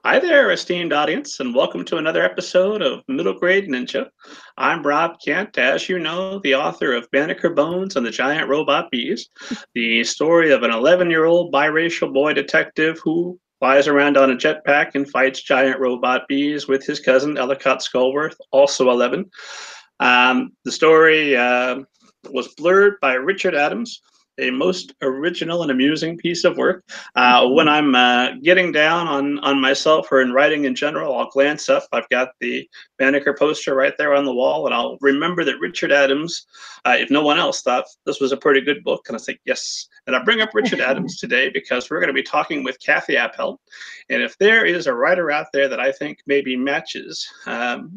Hi there, esteemed audience, and welcome to another episode of Middle Grade Ninja. I'm Rob Kent, as you know, the author of Banneker Bones and the Giant Robot Bees, the story of an 11-year-old biracial boy detective who flies around on a jetpack and fights giant robot bees with his cousin Ellicott Skullworth, also 11. The story was blurred by Richard Adams, a most original and amusing piece of work. When I'm getting down on myself or in writing in general, I'll glance up. I've got the Banneker poster right there on the wall, and I'll remember that Richard Adams, if no one else thought this was a pretty good book, and I think, yes. And I bring up Richard Adams today because we're going to be talking with Kathi Appelt. And if there is a writer out there that I think maybe matches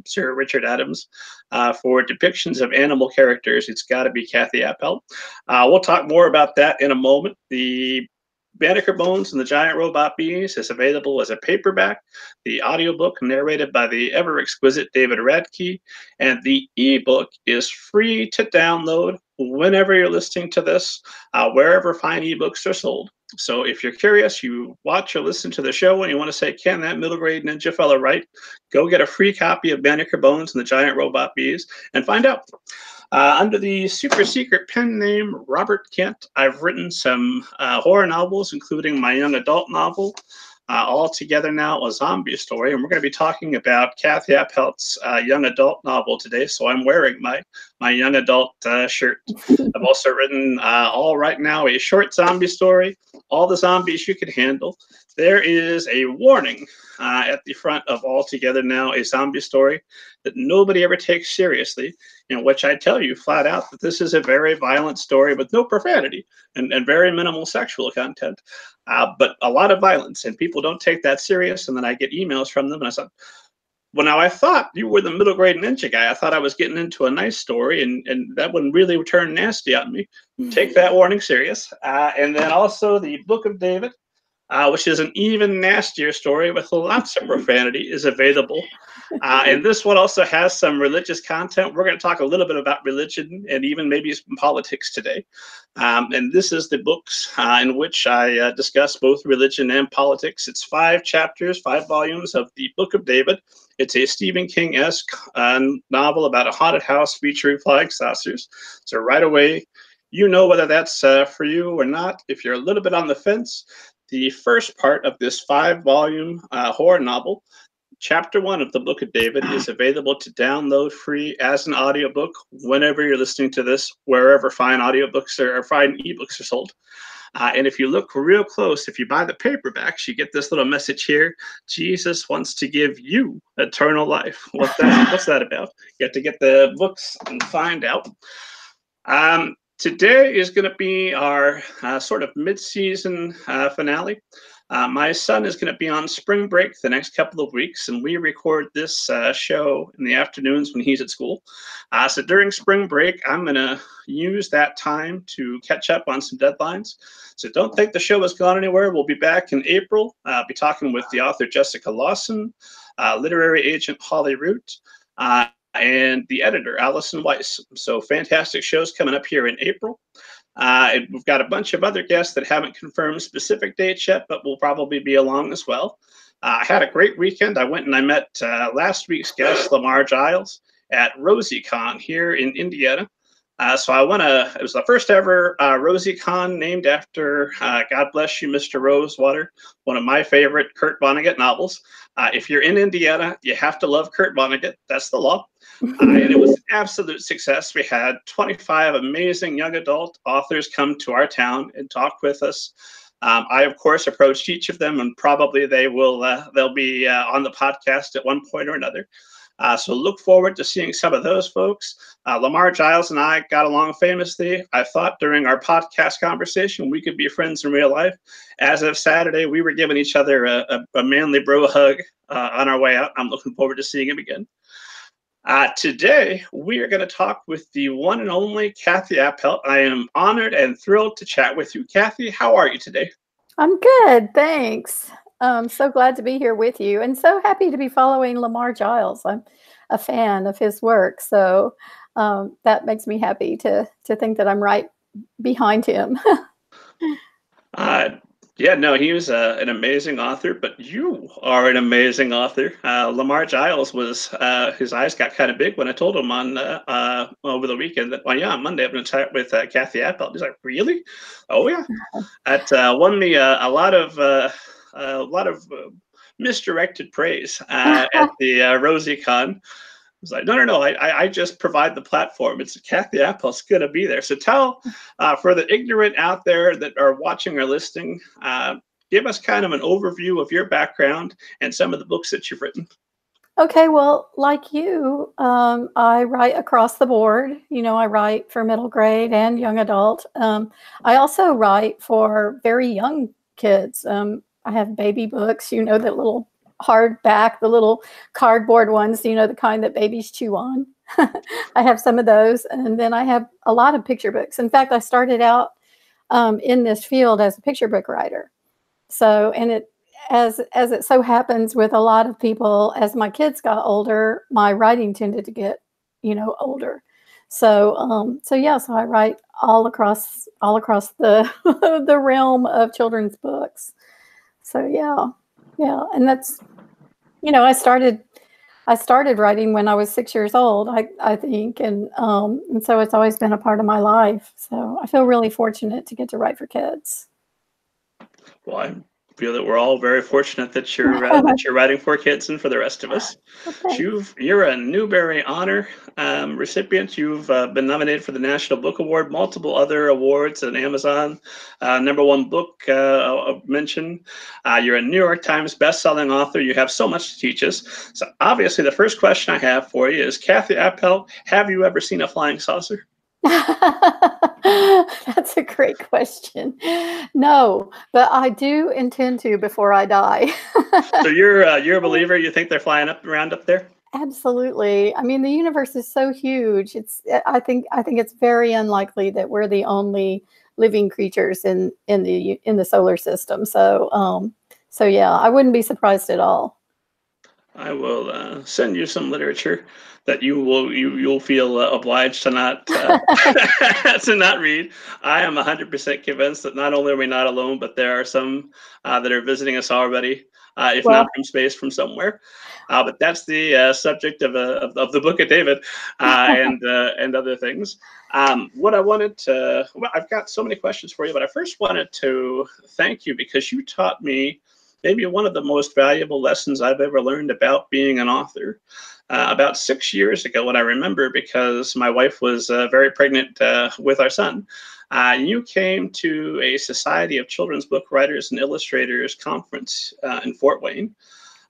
Sir Richard Adams, for depictions of animal characters, it's got to be Kathi Appelt. We'll talk more about that in a moment. The Banneker Bones and the Giant Robot Bees is available as a paperback, the audiobook narrated by the ever exquisite David Radke, and the ebook is free to download whenever you're listening to this, wherever fine ebooks are sold. So if you're curious, you watch or listen to the show and you want to say, can that middle grade ninja fella write? Go get a free copy of Banneker Bones and the Giant Robot Bees and find out. Under the super secret pen name Robert Kent, I've written some horror novels, including my young adult novel, all together now a zombie story. And we're going to be talking about Kathi Appelt's young adult novel today. So I'm wearing my young adult shirt. I've also written all right now a short zombie story, all the zombies you can handle. There is a warning at the front of All Together Now, a zombie story that nobody ever takes seriously, in which I tell you flat out that this is a very violent story with no profanity and very minimal sexual content, but a lot of violence, and people don't take that serious. And then I get emails from them, and I said, well, now I thought you were the middle grade ninja guy. I thought I was getting into a nice story, and that one really turned nasty on me. Take that warning serious. And then also the Book of David, which is an even nastier story with lots of profanity, is available. And this one also has some religious content. We're going to talk a little bit about religion and even maybe some politics today. And this is the books in which I discuss both religion and politics. It's 5 chapters, 5 volumes of the Book of David. It's a Stephen King-esque novel about a haunted house featuring flying saucers. So right away, you know whether that's for you or not. If you're a little bit on the fence, the first part of this 5-volume horror novel, Chapter 1 of the Book of David, is available to download free as an audiobook whenever you're listening to this, wherever fine audiobooks or fine ebooks are sold. And if you look real close, if you buy the paperbacks, you get this little message here. Jesus wants to give you eternal life. What's that about? You have to get the books and find out. Today is going to be our sort of mid-season finale. My son is going to be on spring break the next couple of weeks, and we record this show in the afternoons when he's at school. So during spring break, I'm going to use that time to catch up on some deadlines. So don't think the show has gone anywhere. We'll be back in April. I'll be talking with the author Jessica Lawson, literary agent Holly Root, and the editor, Allison Weiss. So fantastic shows coming up here in April. We've got a bunch of other guests that haven't confirmed specific dates yet, but will probably be along as well. I had a great weekend. I went and I met last week's guest, Lamar Giles, at RosieCon here in Indiana. So it was the first ever RosieCon named after God Bless You, Mr. Rosewater, one of my favorite Kurt Vonnegut novels. If you're in Indiana, you have to love Kurt Vonnegut. That's the law. And it was an absolute success. We had 25 amazing young adult authors come to our town and talk with us. I, of course, approached each of them, and probably they'll be on the podcast at one point or another. So look forward to seeing some of those folks. Lamar Giles and I got along famously. I thought during our podcast conversation we could be friends in real life. As of Saturday, we were giving each other a manly bro hug on our way out. I'm looking forward to seeing him again. Today, we are going to talk with the one and only Kathi Appelt. I am honored and thrilled to chat with you. Kathi, how are you today? I'm good, thanks. I'm so glad to be here with you, and so happy to be following Lamar Giles. I'm a fan of his work, so that makes me happy to think that I'm right behind him. Yeah, no, he was an amazing author, but you are an amazing author. Lamar Giles was, his eyes got kind of big when I told him on over the weekend that, well, yeah, on Monday I'm going to chat with Kathi Appelt. He's like, really? Oh yeah, that won me a lot of misdirected praise at the RosieCon. It's like, no, no, no. I just provide the platform. It's Kathi Appel's going to be there. So tell, for the ignorant out there that are watching or listening, give us kind of an overview of your background and some of the books that you've written. Okay, well, like you, I write across the board. You know, I write for middle grade and young adult. I also write for very young kids. I have baby books, you know, the little hardback, the little cardboard ones, you know, the kind that babies chew on. I have some of those. And then I have a lot of picture books. In fact, I started out in this field as a picture book writer. So, and it, as it so happens with a lot of people, as my kids got older, my writing tended to get, you know, older. So, so yeah, so I write all across the the realm of children's books. So yeah, yeah, and that's, you know, I started writing when I was 6 years old, I think, and so it's always been a part of my life. So I feel really fortunate to get to write for kids. Well, I feel that we're all very fortunate that you're writing for kids and for the rest of us. Well, thanks. You're a Newbery Honor recipient. You've been nominated for the National Book Award, multiple other awards, an Amazon #1 book mention. You're a New York Times bestselling author. You have so much to teach us. So obviously, the first question I have for you is, Kathi Appelt, have you ever seen a flying saucer? That's a great question. No, but I do intend to before I die. So you're a believer. You think they're flying up around up there? Absolutely. I mean, the universe is so huge. I think it's very unlikely that we're the only living creatures in the solar system. So so yeah, I wouldn't be surprised at all. I will send you some literature that you'll feel obliged to not to not read. I am 100% convinced that not only are we not alone, but there are some that are visiting us already, if not Well, from space, from somewhere. But that's the subject of the Book of David and other things. What I wanted to, well, I've got so many questions for you, but I first wanted to thank you because you taught me maybe one of the most valuable lessons I've ever learned about being an author. About 6 years ago, what I remember, because my wife was very pregnant with our son, you came to a Society of Children's Book Writers and Illustrators conference in Fort Wayne.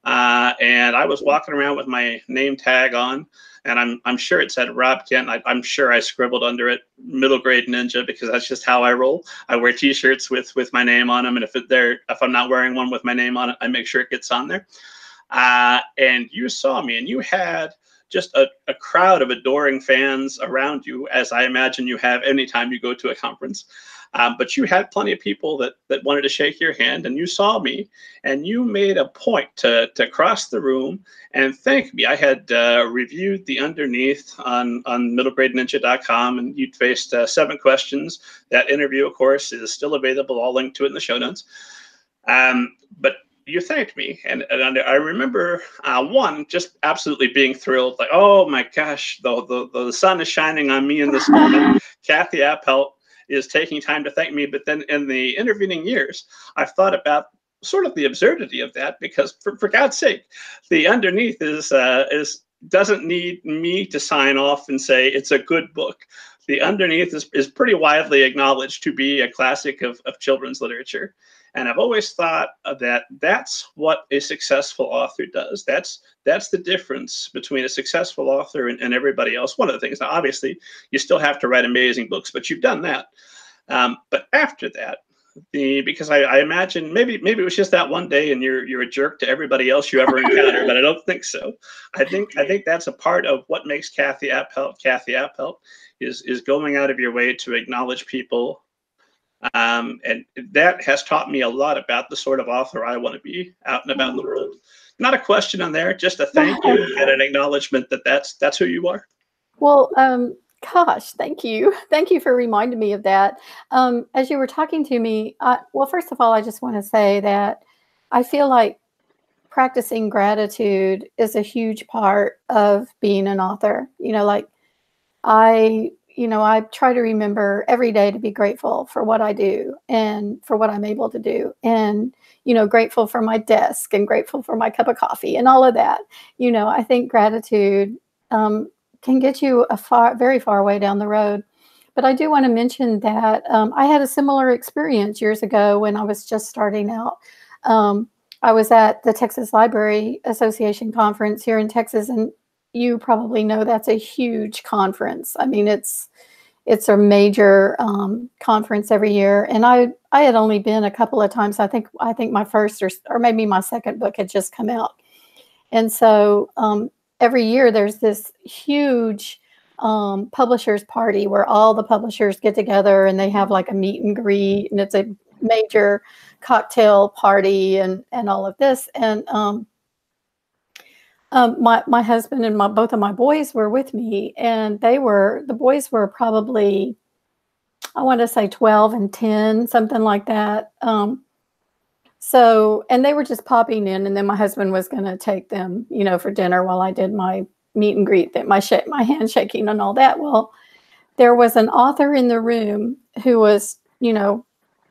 And I was walking around with my name tag on, and I'm sure it said Rob Kent. I'm sure I scribbled under it middle grade ninja because that's just how I roll. I wear T-shirts with my name on them, and if I'm not wearing one with my name on it, I make sure it gets on there. And you saw me, and you had just a crowd of adoring fans around you, as I imagine you have anytime you go to a conference. But you had plenty of people that wanted to shake your hand, and you saw me, and you made a point to cross the room and thank me. I had reviewed the underneath on middlegradeninja.com, and you'd faced 7 questions. That interview, of course, is still available. I'll link to it in the show notes. But you thanked me, and I remember one just absolutely being thrilled, like, oh my gosh, the sun is shining on me in this moment. Kathi Appelt is taking time to thank me. But then in the intervening years, I've thought about sort of the absurdity of that, because for God's sake, the underneath is doesn't need me to sign off and say it's a good book. The underneath is pretty widely acknowledged to be a classic of children's literature. And I've always thought that that's what a successful author does. That's the difference between a successful author and everybody else. One of the things, now obviously, you still have to write amazing books, but you've done that. But after that, because I imagine maybe it was just that one day and you're a jerk to everybody else you ever encounter, but I don't think so. I think that's a part of what makes Kathi Appelt is going out of your way to acknowledge people. And that has taught me a lot about the sort of author I want to be out and about in the world. Not a question on there, just a thank you and an acknowledgement that that's who you are. well, Gosh, thank you. Thank you for reminding me of that. As you were talking to me, well, first of all, I just want to say that I feel like practicing gratitude is a huge part of being an author. Like I try to remember every day to be grateful for what I do and for what I'm able to do. And, grateful for my desk and grateful for my cup of coffee and all of that. I think gratitude can get you very far way down the road. But I do want to mention that I had a similar experience years ago when I was just starting out. I was at the Texas Library Association conference here in Texas, and you probably know that's a huge conference. I mean, it's a major conference every year, and I had only been a couple of times. I think my first or maybe my second book had just come out, and so every year there's this huge publishers party where all the publishers get together and they have like a meet and greet, and it's a major cocktail party and all of this. And my husband and both of my boys were with me, and the boys were probably, I want to say 12 and 10, something like that. And they were just popping in, and then my husband was going to take them, for dinner while I did my meet and greet, my handshaking and all that. Well, there was an author in the room who was,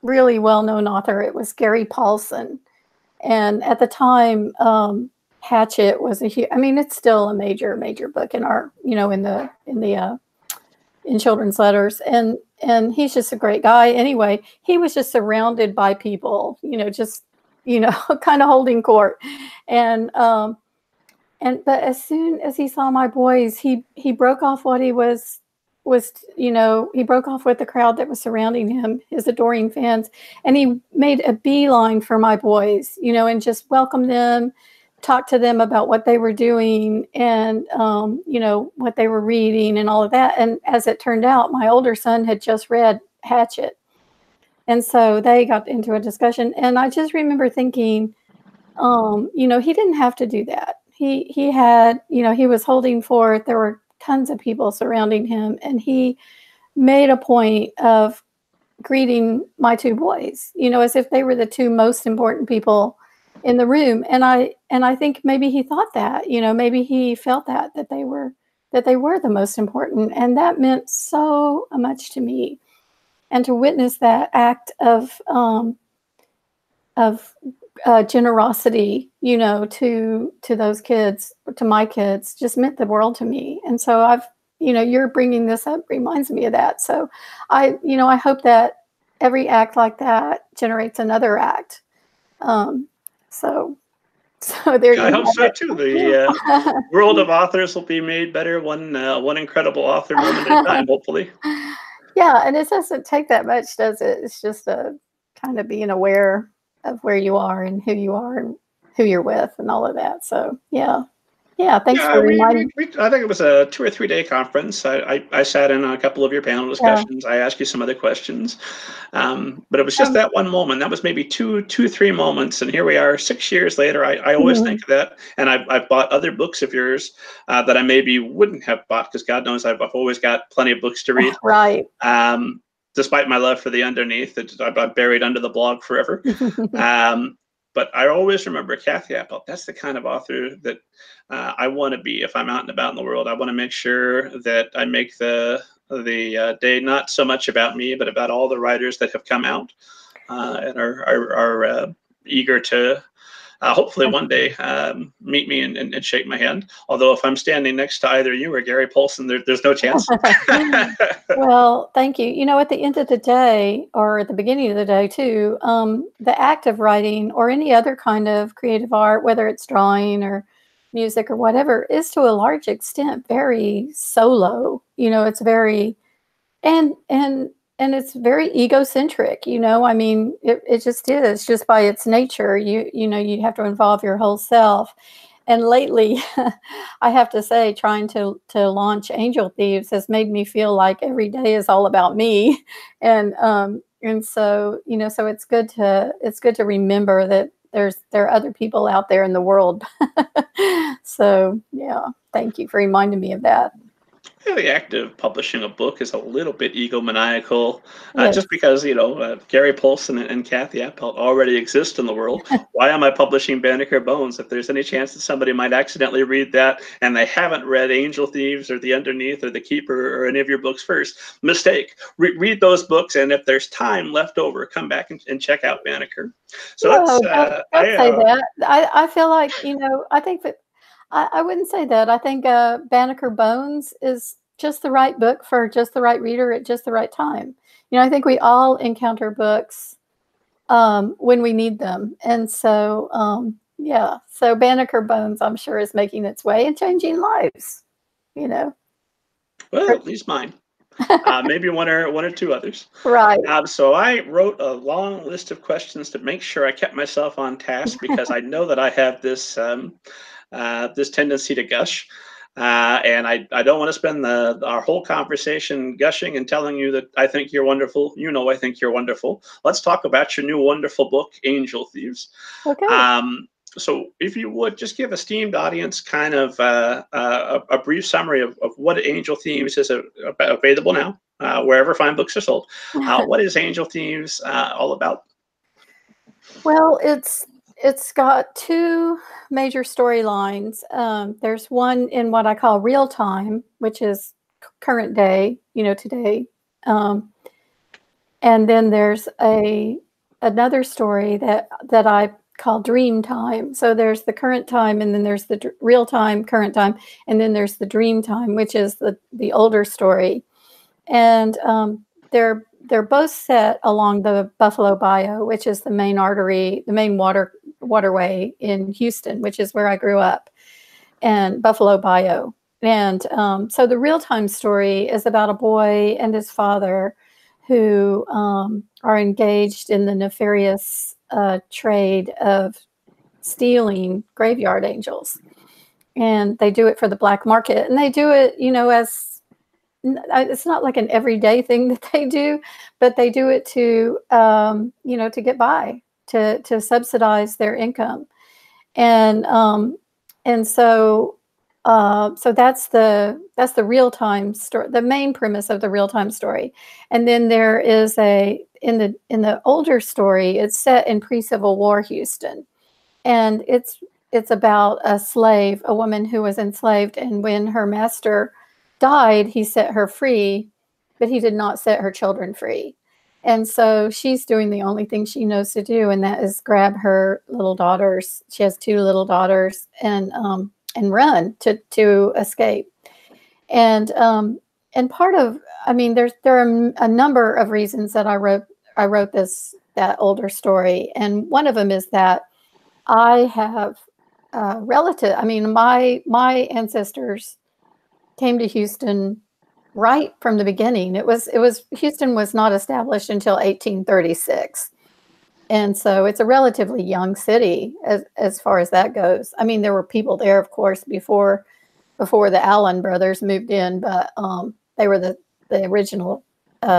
really well-known author. It was Gary Paulson. And at the time, Hatchet was it's still a major book in our, in children's letters. And he's just a great guy. Anyway, he was just surrounded by people, just, kind of holding court. But as soon as he saw my boys, he broke off what he he broke off with the crowd that was surrounding him, his adoring fans, and he made a beeline for my boys, and just welcomed them, talked to them about what they were doing and, what they were reading and all of that. And as it turned out, my older son had just read Hatchet. And so they got into a discussion, and I just remember thinking, he didn't have to do that. He had, he was holding forth. There were tons of people surrounding him, and he made a point of greeting my two boys, as if they were the two most important people in the room. And I think maybe he thought that, maybe he felt that they were the most important, and that meant so much to me. And to witness that act of generosity, to those kids, to my kids, just meant the world to me. And so you're bringing this up reminds me of that. So I hope that every act like that generates another act. So there you I hope so it. too. The world of authors will be made better one incredible author moment at a time, hopefully. Yeah, and it doesn't take that much, does it? It's just a kind of being aware of where you are and who you are and who you're with and all of that. So yeah. Thanks for reminding. I think it was a 2 or 3 day conference. I sat in on a couple of your panel discussions. I asked you some other questions, but it was just that one moment. That was maybe two, 3 moments, and here we are 6 years later. I always think of that, and I've bought other books of yours that I maybe wouldn't have bought because God knows I've always got plenty of books to read. Right. Despite my love for the underneath, I'm buried under the blog forever. But I always remember Kathi Appelt. That's the kind of author that I want to be if I'm out and about in the world. I want to make sure that I make the day not so much about me, but about all the writers that have come out and are eager to hopefully one day meet me and shake my hand. Although if I'm standing next to either you or Gary Paulson, there's no chance. Well, thank you. At the end of the day, or at the beginning of the day too, the act of writing or any other kind of creative art, whether it's drawing or music or whatever, is to a large extent very solo. It's very and it's very egocentric. It just is, just by its nature. You have to involve your whole self. And lately, I have to say, trying to launch Angel Thieves has made me feel like every day is all about me. And so so it's good to remember that there are other people out there in the world. So yeah, thank you for reminding me of that. The act of publishing a book is a little bit egomaniacal, Yes. just because Gary Paulson and Kathi Appelt already exist in the world. Why am I publishing Banneker Bones? If there's any chance that somebody might accidentally read that and they haven't read Angel Thieves or The Underneath or The Keeper or any of your books first, mistake. Read those books, and if there's time left over, come back and check out Banneker. So No, that's don't say that. I feel like, I think that I wouldn't say that. I think Banneker Bones is just the right book for just the right reader at just the right time. I think we all encounter books when we need them. And so, yeah, so Banneker Bones, I'm sure, is making its way and changing lives, you know. well, at least mine. Maybe one or two others. Right. So I wrote a long list of questions to make sure I kept myself on task because I know that I have this tendency to gush. And I don't want to spend our whole conversation gushing and telling you that I think you're wonderful. I think you're wonderful. Let's talk about your new wonderful book, Angel Thieves. Okay. Um, so, if you would just give esteemed audience kind of a brief summary of what Angel Thieves is available now, wherever fine books are sold. What is Angel Thieves all about? Well, it's got two major storylines. There's one in what I call real time, which is current day, today. Um, and then there's another story that I call dream time. So there's the current time, and then there's the real time, current time, and then there's the dream time, which is the older story. And they're both set along the Buffalo Bayou, which is the main artery, the main waterway in Houston, which is where I grew up, and Buffalo Bayou. And so the real time story is about a boy and his father who are engaged in the nefarious trade of stealing graveyard angels. And they do it for the black market. And they do it, as it's not like an everyday thing that they do, but they do it to, to get by, to subsidize their income. And so that's the real time story, the main premise of the real time story. And then there is in the older story, it's set in pre-Civil War Houston, and it's about a woman who was enslaved, and when her master died, he set her free, but he did not set her children free. And so she's doing the only thing she knows to do, and that is grab her little daughters. She has two little daughters, and run to escape. And part of, there are a number of reasons that I wrote that older story, and one of them is that I have relative. My ancestors came to Houston right from the beginning. It was Houston was not established until 1836. And so it's a relatively young city as far as that goes. There were people there, of course, before the Allen brothers moved in, but they were the original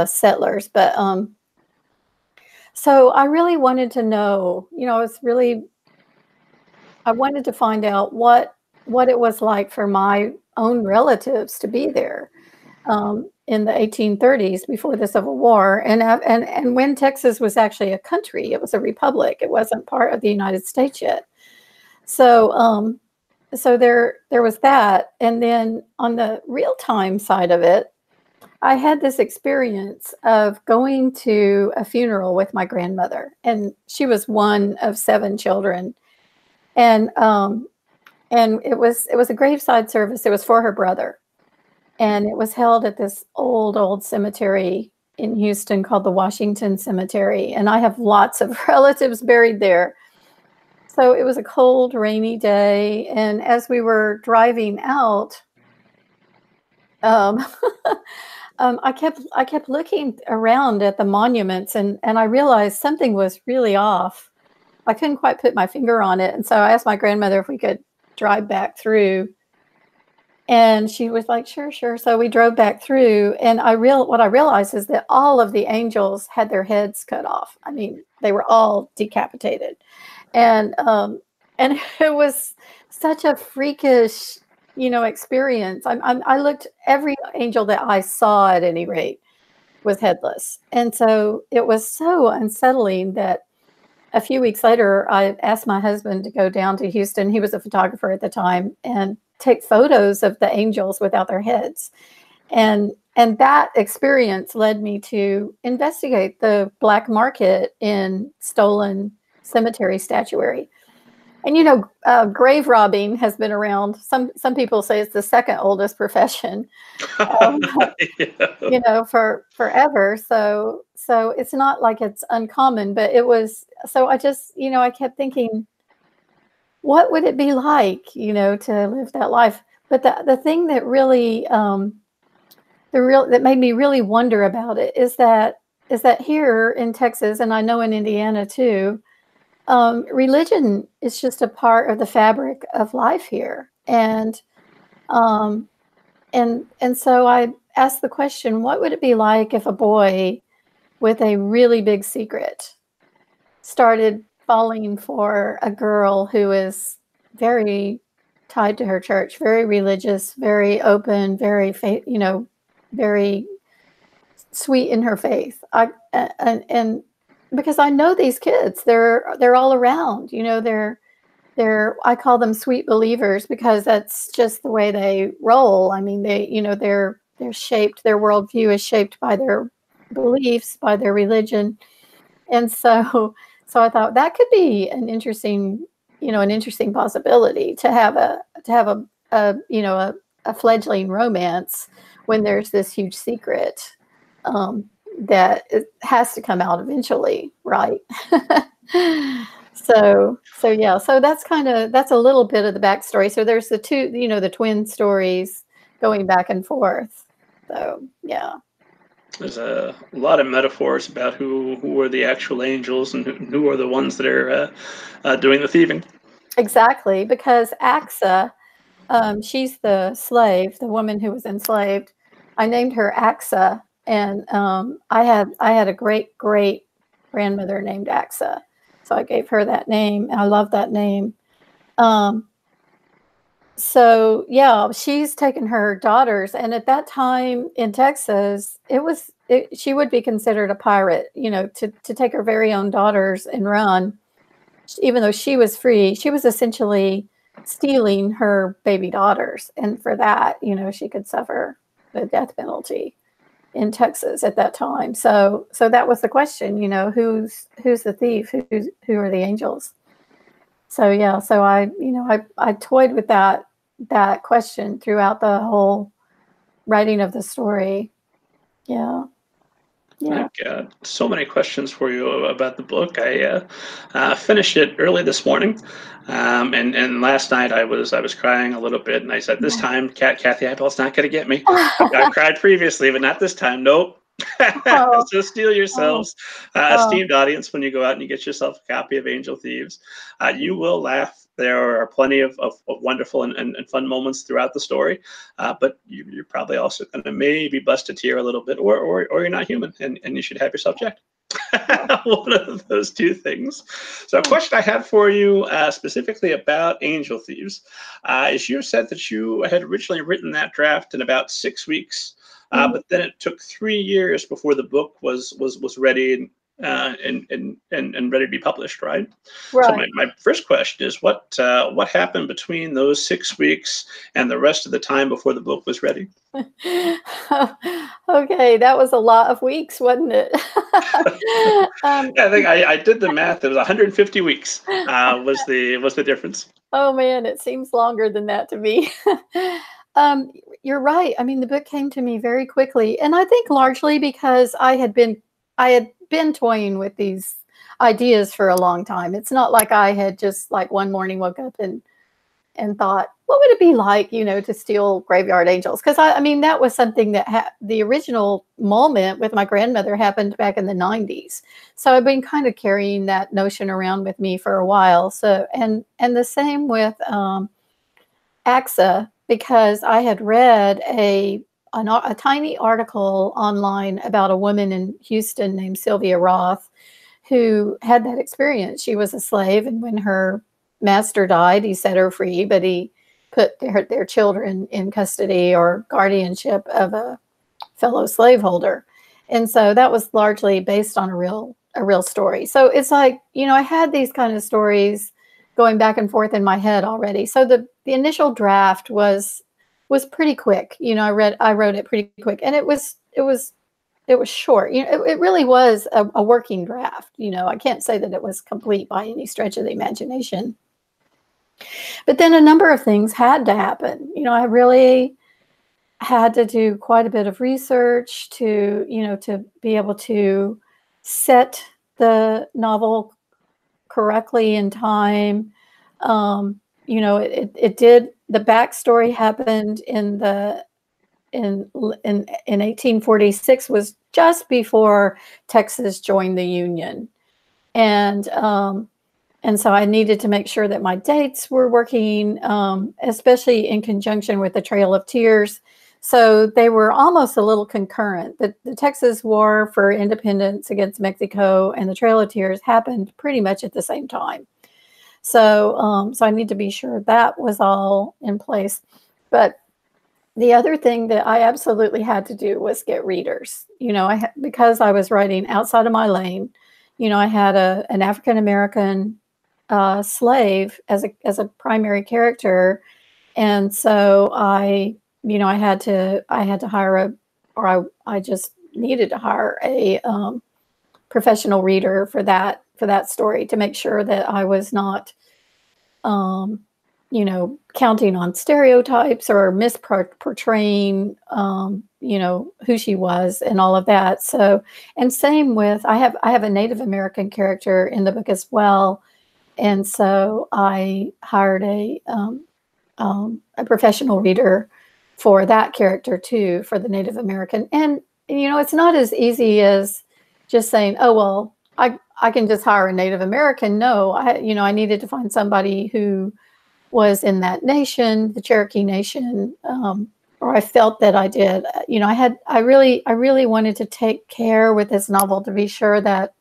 settlers. But so I really wanted to know, I wanted to find out what it was like for my own relatives to be there in the 1830s before the Civil War, and when Texas was actually a country. It was a republic. It wasn't part of the United States yet. So so there was that, and then on the real time side of it, I had this experience of going to a funeral with my grandmother, and she was one of 7 children, and it was a graveside service. It was for her brother. And it was held at this old cemetery in Houston called the Washington Cemetery. And I have lots of relatives buried there. So it was a cold, rainy day. And as we were driving out, I kept looking around at the monuments, and I realized something was really off. I couldn't quite put my finger on it. And so I asked my grandmother if we could drive back through. And she was like, sure. So we drove back through, and what I realized is that all of the angels had their heads cut off. They were all decapitated. And it was such a freakish, experience. I looked, every angel that I saw at any rate was headless. And so it was so unsettling that a few weeks later, I asked my husband to go down to Houston. He was a photographer at the time, and take photos of the angels without their heads. And that experience led me to investigate the black market in stolen cemetery statuary. And grave robbing has been around. Some people say it's the second oldest profession, um, Yeah. for forever. So it's not like it's uncommon, but it was. So I just, I kept thinking, what would it be like, to live that life? But the thing that really, that made me really wonder about it is that here in Texas, and I know in Indiana too, religion is just a part of the fabric of life here. Um, and so I asked the question, what would it be like if a boy with a really big secret started falling for a girl who is very tied to her church, very religious, very open, very very sweet in her faith. And because I know these kids, they're all around. They're I call them sweet believers because that's just the way they roll. I mean, they're shaped. Their worldview is shaped by their beliefs, by their religion, and so I thought that could be an interesting possibility to have a fledgling romance when there's this huge secret, that it has to come out eventually, right? So yeah, so that's a little bit of the backstory. So there's the twin stories going back and forth. So yeah. There's a lot of metaphors about who are the actual angels and who are the ones that are doing the thieving. Exactly, because Axa, she's the slave, the woman who was enslaved. I named her Axa, and I had a great great grandmother named Axa, so I gave her that name. I love that name. Um, so yeah, she's taken her daughters, and at that time in Texas, she would be considered a pirate, to take her very own daughters and run. Even though she was free, she was essentially stealing her baby daughters, and for that, she could suffer the death penalty in Texas at that time. So that was the question, who's the thief, who are the angels? So yeah, so I toyed with that question throughout the whole writing of the story. Yeah, yeah. I've got so many questions for you about the book. I finished it early this morning, and last night I was crying a little bit, and I said, "This time, Kathi Appelt's not going to get me. I've cried previously, but not this time. Nope." Oh, So steel oh, yourselves, oh, esteemed audience, when you go out and you get yourself a copy of Angel Thieves. You will laugh. There are plenty of wonderful and fun moments throughout the story, but you're probably also going to maybe bust a tear a little bit, or you're not human, and you should have yourself checked. oh, One of those two things. So, a oh. question I had for you specifically about Angel Thieves is, you said that you had originally written that draft in about 6 weeks, Mhm. but then it took 3 years before the book was ready and ready to be published, right? So, Right. my first question is, what happened between those 6 weeks and the rest of the time before the book was ready? Okay, that was a lot of weeks, wasn't it? Um, Yeah, I think I did the math. It was 150 weeks. Was the difference? oh man, it seems longer than that to me. Um, you're right. I mean, the book came to me very quickly, and I think largely because I had been toying with these ideas for a long time. It's not like I had just like one morning woke up and thought, what would it be like, to steal graveyard angels? Because I mean, that was something that the original moment with my grandmother happened back in the 90s. So I've been kind of carrying that notion around with me for a while. So, and the same with AXA, because I had read a tiny article online about a woman in Houston named Sylvia Roth who had that experience. She was a slave, and when her master died, he set her free, but put their children in custody or guardianship of a fellow slaveholder. And so that was largely based on a real story. So it's like, I had these kind of stories going back and forth in my head already. So the initial draft was pretty quick. I wrote it pretty quick, and it was short. It really was a working draft. I can't say that it was complete by any stretch of the imagination. But then a number of things had to happen. I really had to do quite a bit of research to be able to set the novel correctly in time. It did. The backstory happened in 1846, was just before Texas joined the Union, and so I needed to make sure that my dates were working, especially in conjunction with the Trail of Tears. So they were almost a little concurrent. The Texas War for Independence against Mexico and the Trail of Tears happened pretty much at the same time. So I need to be sure that was all in place. But the other thing that I absolutely had to do was get readers. Because I was writing outside of my lane. I had an African American slave as a primary character, and so I had to hire I just needed to hire a professional reader for that story, to make sure that I was not counting on stereotypes or misportraying who she was and all of that. So, and same with, I have a Native American character in the book as well, and so I hired a professional reader for that character too, for the Native American. And it's not as easy as just saying, oh well, I can just hire a Native American. No, I needed to find somebody who was in that nation, the Cherokee Nation, or I felt that I did. I really wanted to take care with this novel to be sure that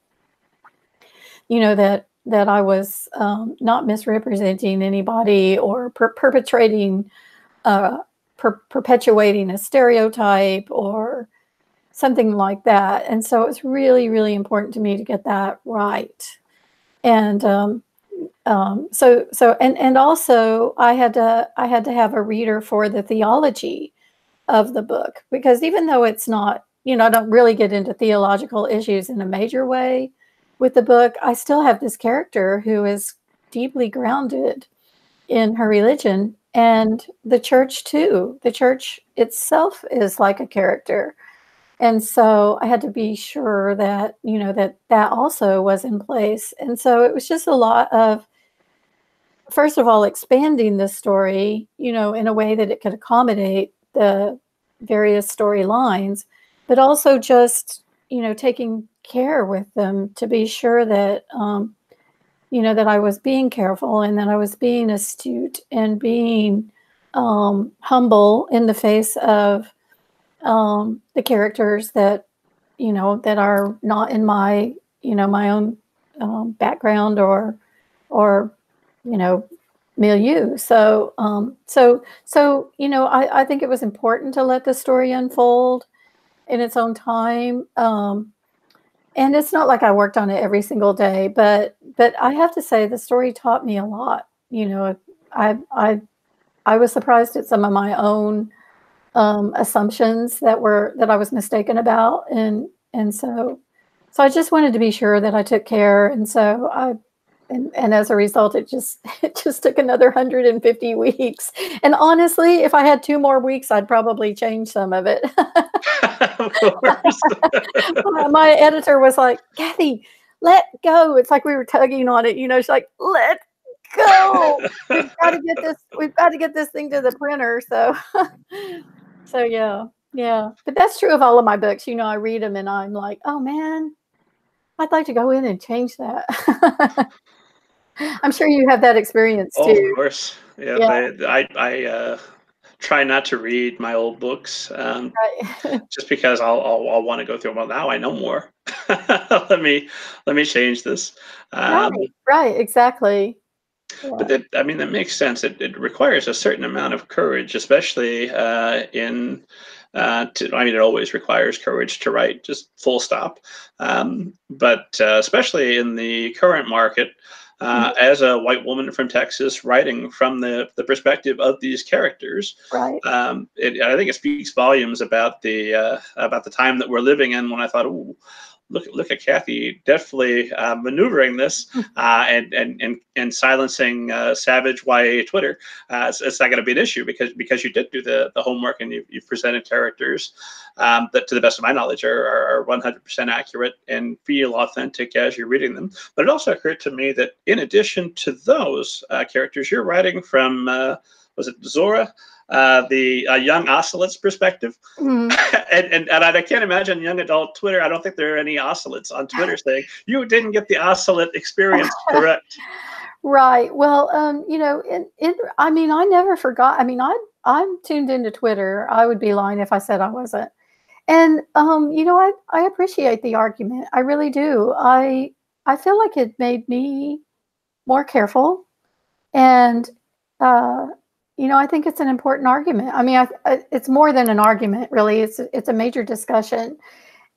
that I was not misrepresenting anybody or perpetrating, perpetuating a stereotype or something like that. And so it's really, really important to me to get that right. And and also I had to have a reader for the theology of the book, because even though it's not, I don't really get into theological issues in a major way with the book, I still have this character who is deeply grounded in her religion, and the church too. The church itself is like a character. And so I had to be sure that, that also was in place. And so it was just a lot of, first of all, expanding this story, in a way that it could accommodate the various storylines, but also just, taking care with them to be sure that, that I was being careful and that I was being astute and being humble in the face of the characters that, that are not in my, my own background or milieu. So, I think it was important to let the story unfold in its own time. And it's not like I worked on it every single day, but I have to say the story taught me a lot. I was surprised at some of my own assumptions that I was mistaken about, and so I just wanted to be sure that I took care, and so and as a result, it just took another 150 weeks. And honestly, if I had 2 more weeks, I'd probably change some of it. Of course. My editor was like, Kathi, let go. It's like we were tugging on it. She's like, let go. We've got to get this thing to the printer. So, so yeah. But that's true of all of my books. I read them and I'm like, oh man, I'd like to go in and change that. I'm sure you have that experience too. Oh, of course. Yeah. I try not to read my old books, Right. just because I'll want to go through them. Well, now I know more. let me change this. Right, right, exactly. But Yeah. that, I mean, that makes sense. It requires a certain amount of courage, especially I mean, it always requires courage to write, just full stop. But especially in the current market, Mhm. as a white woman from Texas, writing from the perspective of these characters, Right. I think it speaks volumes about the time that we're living in. When I thought, ooh, look at Kathi deftly maneuvering this and silencing savage YA Twitter. It's not going to be an issue because you did do the homework and you've presented characters that, to the best of my knowledge, are 100% accurate and feel authentic as you're reading them. But it also occurred to me that in addition to those characters, you're writing from was it Zora? The young ocelots perspective. Mhm. And I can't imagine young adult Twitter. I don't think there are any ocelots on Twitter saying you didn't get the ocelot experience correct. Right. Well, I mean, I never forgot. I mean, I'm tuned into Twitter. I would be lying if I said I wasn't. And I appreciate the argument. I really do. I feel like it made me more careful, and uh, I think it's an important argument. I mean, it's more than an argument, really. It's a major discussion,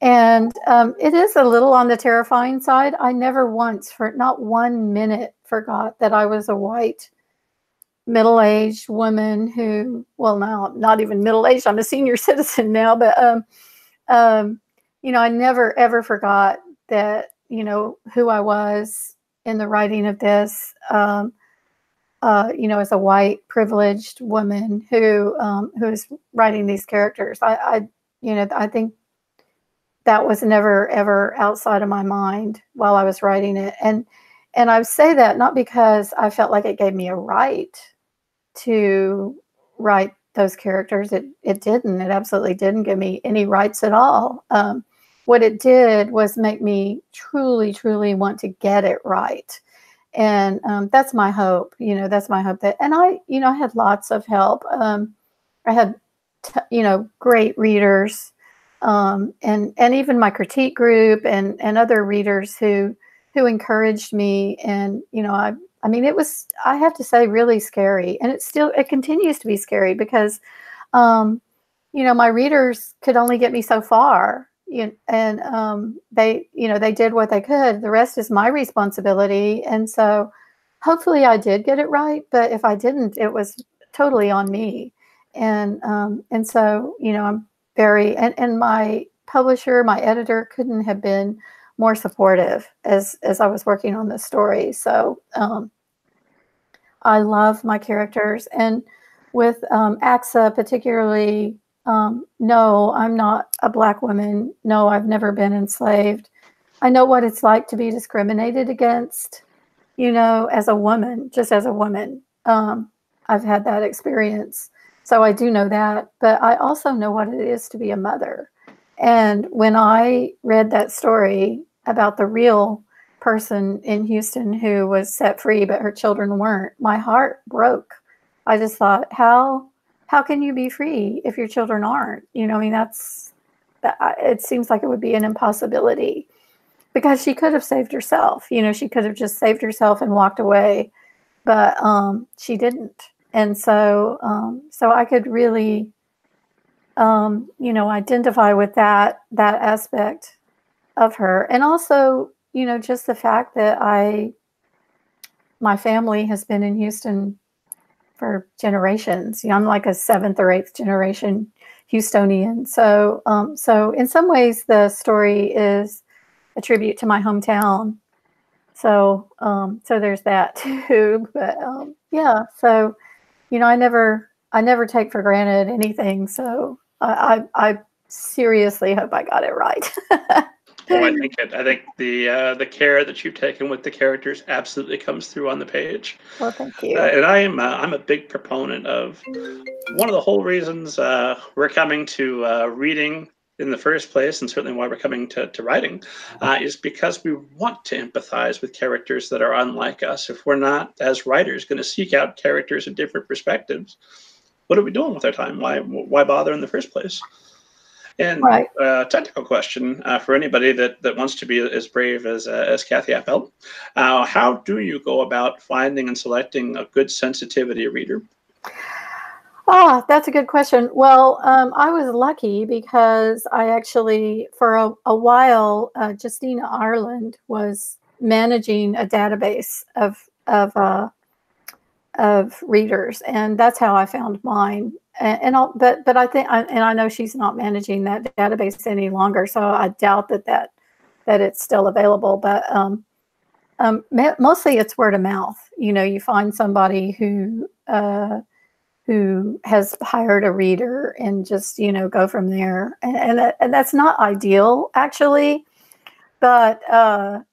and it is a little on the terrifying side. I never once, for not 1 minute, forgot that I was a white middle-aged woman who, well, now I'm not even middle-aged. I'm a senior citizen now, but um, I never ever forgot that, who I was in the writing of this. As a white privileged woman who's writing these characters, I think that was never ever outside of my mind while I was writing it, and I say that not because I felt like it gave me a right to write those characters. It didn't. It absolutely didn't give me any rights at all. What it did was make me truly, truly want to get it right. And that's my hope. That's my hope that. And I had lots of help. I had, great readers, and even my critique group and other readers who encouraged me. And I mean, it was, I have to say, really scary, and it continues to be scary because, um, my readers could only get me so far, and they did what they could. The rest is my responsibility, and so hopefully I did get it right. But if I didn't, it was totally on me, and so I'm and my publisher, my editor, couldn't have been more supportive as I was working on this story. So I love my characters, and with AXA particularly. No, I'm not a Black woman. No, I've never been enslaved. I know what it's like to be discriminated against, as a woman, just as a woman. I've had that experience. So I do know that, but I also know what it is to be a mother. And when I read that story about the real person in Houston who was set free, but her children weren't, my heart broke. I just thought, how can you be free if your children aren't? I mean, it seems like it would be an impossibility, because she could have saved herself. She could have just saved herself and walked away, but she didn't. And so I could really, identify with that aspect of her, and also, just the fact that my family has been in Houston for generations. I'm like a seventh or eighth generation Houstonian. So in some ways, the story is a tribute to my hometown. So there's that too. But yeah. So I never take for granted anything. So I seriously hope I got it right. Oh, I think the care that you've taken with the characters absolutely comes through on the page. Well, thank you. And I'm a big proponent of one of the whole reasons we're coming to reading in the first place, and certainly why we're coming to writing, is because we want to empathize with characters that are unlike us. If we're not, as writers, going to seek out characters in different perspectives, what are we doing with our time? Why bother in the first place? And Right. technical question for anybody that wants to be as brave as Kathi Appelt. How do you go about finding and selecting a good sensitivity reader? Ah, that's a good question. Well, I was lucky because I actually, for a while, Justina Ireland was managing a database of readers, and that's how I found mine. But I think, and I know she's not managing that database any longer, so I doubt that it's still available. But mostly it's word of mouth. You know, you find somebody who has hired a reader and just, you know, go from there. And that's not ideal, actually. But, um,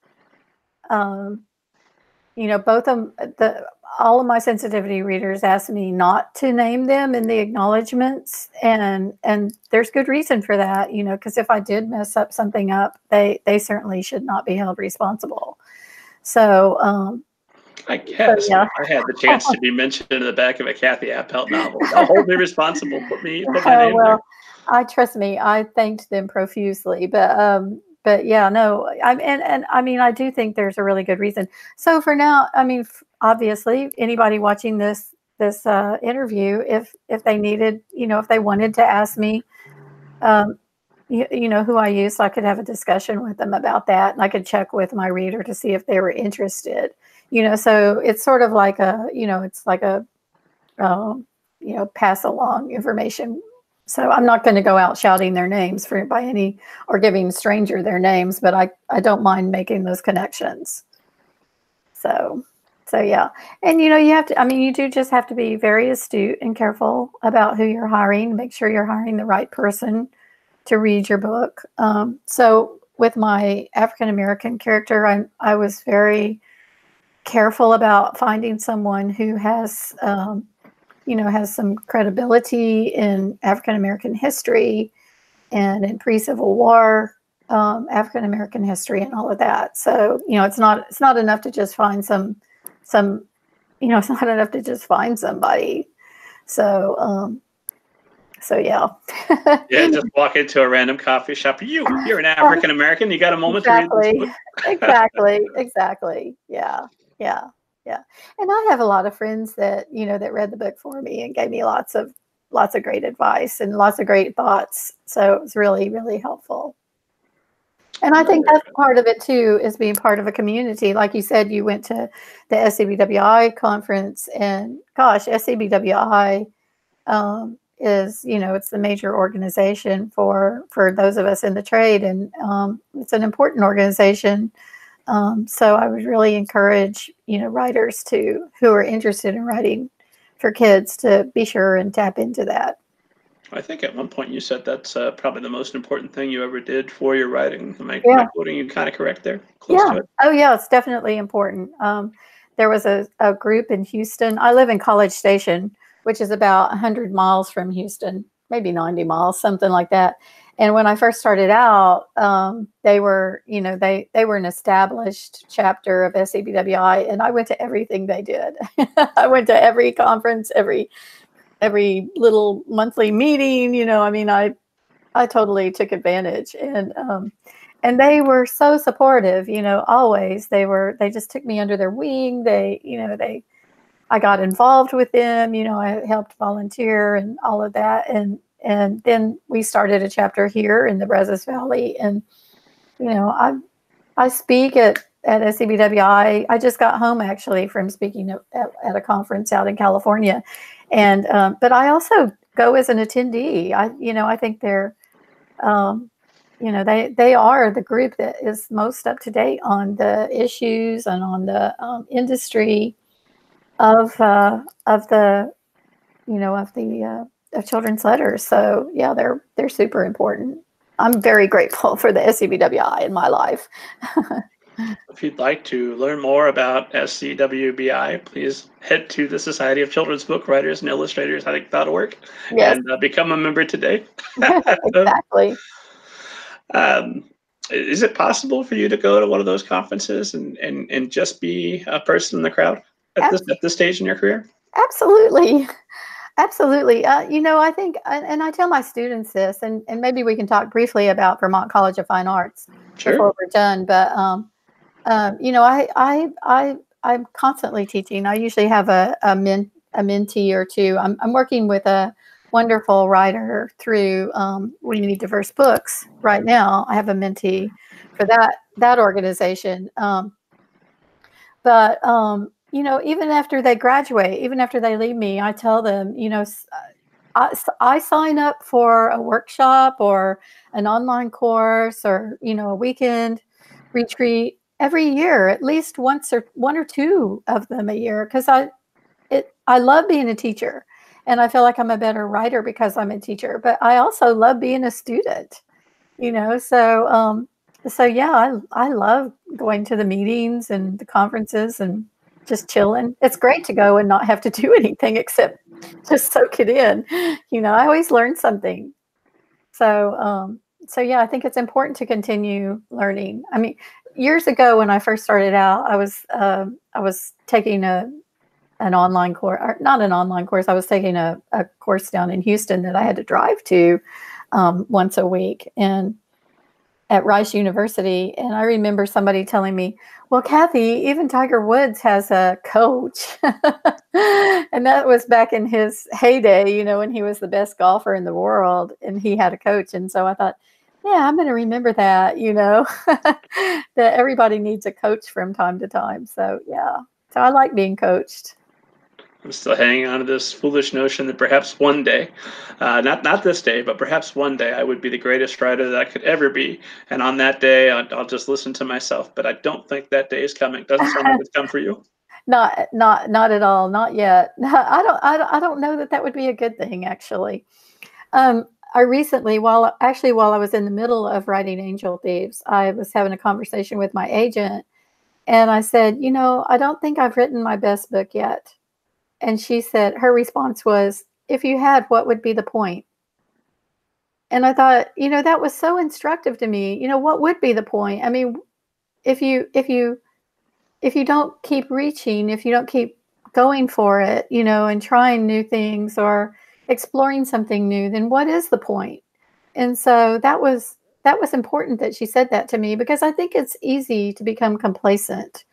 you know, all of my sensitivity readers asked me not to name them in the acknowledgments. And there's good reason for that, you know, because if I did mess something up, they certainly should not be held responsible. So, I guess yeah. if I had the chance to be mentioned in the back of a Kathi Appelt novel, they'll hold me responsible. Put my Oh, name there. well, trust me, I thanked them profusely, but yeah, no, and I mean, I do think there's a really good reason. So for now, I mean, obviously, anybody watching this interview, if they needed, you know, if they wanted to ask me, um, you know, who I use, so I could have a discussion with them about that, and I could check with my reader to see if they were interested. You know, so it's sort of like it's like a um, you know, pass along information. So I'm not going to go out shouting their names or giving a stranger their names, but I don't mind making those connections. So, yeah. And, you know, you do just have to be very astute and careful about who you're hiring, make sure you're hiring the right person to read your book. So with my African-American character, I was very careful about finding someone who has, you know, has some credibility in African American history and in pre-Civil War African American history and all of that. So, you know, it's not enough to just find you know, it's not enough to just find somebody. So, yeah. Yeah, just walk into a random coffee shop. You're an African American. You got a moment to read this Exactly. book? Exactly. Yeah. Yeah. Yeah. And I have a lot of friends that, you know, that read the book for me and gave me lots of great advice and lots of great thoughts. So it was really, really helpful. And I think that's part of it too, is being part of a community. Like you said, you went to the SCBWI conference, and gosh, SCBWI is, you know, it's the major organization for those of us in the trade, and it's an important organization. So I would really encourage, you know, writers who are interested in writing for kids to be sure and tap into that. I think at one point you said that's probably the most important thing you ever did for your writing. Am I Yeah. quoting you kind of correct there? Close Yeah. to it. Oh, yeah. It's definitely important. There was a group in Houston. I live in College Station, which is about 100 miles from Houston, maybe 90 miles, something like that. And when I first started out, they were, you know, they were an established chapter of SCBWI, and I went to everything they did. I went to every conference, every little monthly meeting. You know, I mean, I totally took advantage, and they were so supportive, you know, always. They just took me under their wing. I got involved with them, you know, I helped volunteer and all of that. And then we started a chapter here in the Brazos Valley. And, you know, I speak at SCBWI. I just got home actually from speaking at a conference out in California. And, but I also go as an attendee. I think they're, you know, they are the group that is most up to date on the issues and on the industry of the, you know, of children's letters. So yeah, they're super important. I'm very grateful for the SCBWI in my life. If you'd like to learn more about SCWBI, please head to the Society of Children's Book Writers and Illustrators, I think, .org, Yes, and become a member today. exactly. um, is it possible for you to go to one of those conferences and just be a person in the crowd at this stage in your career? Absolutely. Absolutely. I think, and I tell my students this, and maybe we can talk briefly about Vermont College of Fine Arts Sure. before we're done. But I'm constantly teaching. I usually have a mentee or two. I'm working with a wonderful writer through We Need Diverse Books right now. I have a mentee for that organization. But even after they graduate, even after they leave me, I tell them, I sign up for a workshop or an online course or, a weekend retreat every year, at least once or one or two of them a year, because I love being a teacher, and I feel like I'm a better writer because I'm a teacher, but I also love being a student, so yeah, I love going to the meetings and the conferences and just chilling. It's great to go and not have to do anything except just soak it in. I always learn something. So yeah, I think it's important to continue learning. I mean, years ago when I first started out, I was taking an online course, or not an online course. I was taking a course down in Houston that I had to drive to once a week, and at Rice University. And I remember somebody telling me, well, Kathi, even Tiger Woods has a coach. And that was back in his heyday, when he was the best golfer in the world and he had a coach. And so I thought, yeah, I'm going to remember that, that everybody needs a coach from time to time. So, yeah. So I like being coached. I'm still hanging on to this foolish notion that perhaps one day, not this day, but perhaps one day, I would be the greatest writer that I could ever be. And on that day, I'll just listen to myself. But I don't think that day is coming. Doesn't sound like it's come for you. Not at all. Not yet. I don't know that would be a good thing, actually. I recently, while I was in the middle of writing Angel Thieves, I was having a conversation with my agent, and I said, I don't think I've written my best book yet. And her response was, if you had, what would be the point? And I thought, that was so instructive to me. What would be the point? I mean, if you don't keep reaching, if you don't keep going for it, and trying new things or exploring something new, then what is the point? And so that was important that she said that to me, because I think it's easy to become complacent.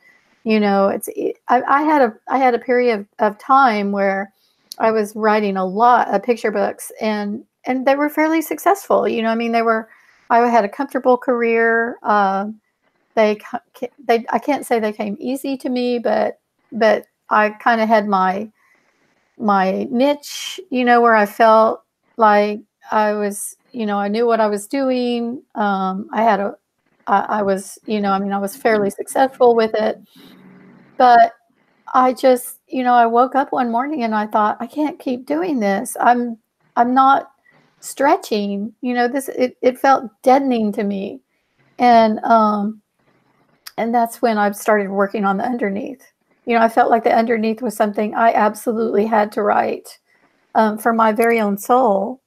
I had a period of time where I was writing a lot of picture books, and they were fairly successful. I mean, I had a comfortable career. They I can't say they came easy to me, but I kind of had my niche, where I felt like I knew what I was doing. I was, I mean, I was fairly successful with it, but I just, I woke up one morning and I thought, I can't keep doing this. I'm not stretching, it felt deadening to me. And that's when I started working on the underneath. I felt like the underneath was something I absolutely had to write, for my very own soul,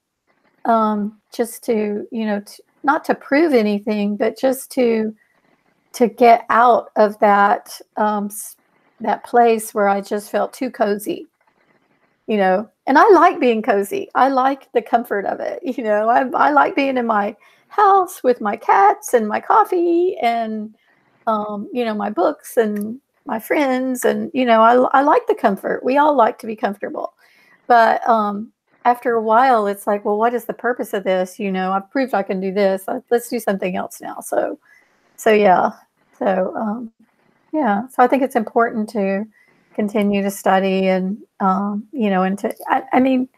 just to, not to prove anything, but just to get out of that place where I just felt too cozy, and I like being cozy. I like the comfort of it. I like being in my house with my cats and my coffee and, my books and my friends. And, I like the comfort. We all like to be comfortable. But after a while, it's like, well, what is the purpose of this? I've proved I can do this. Let's do something else now. So yeah. Yeah. So I think it's important to continue to study and, I mean,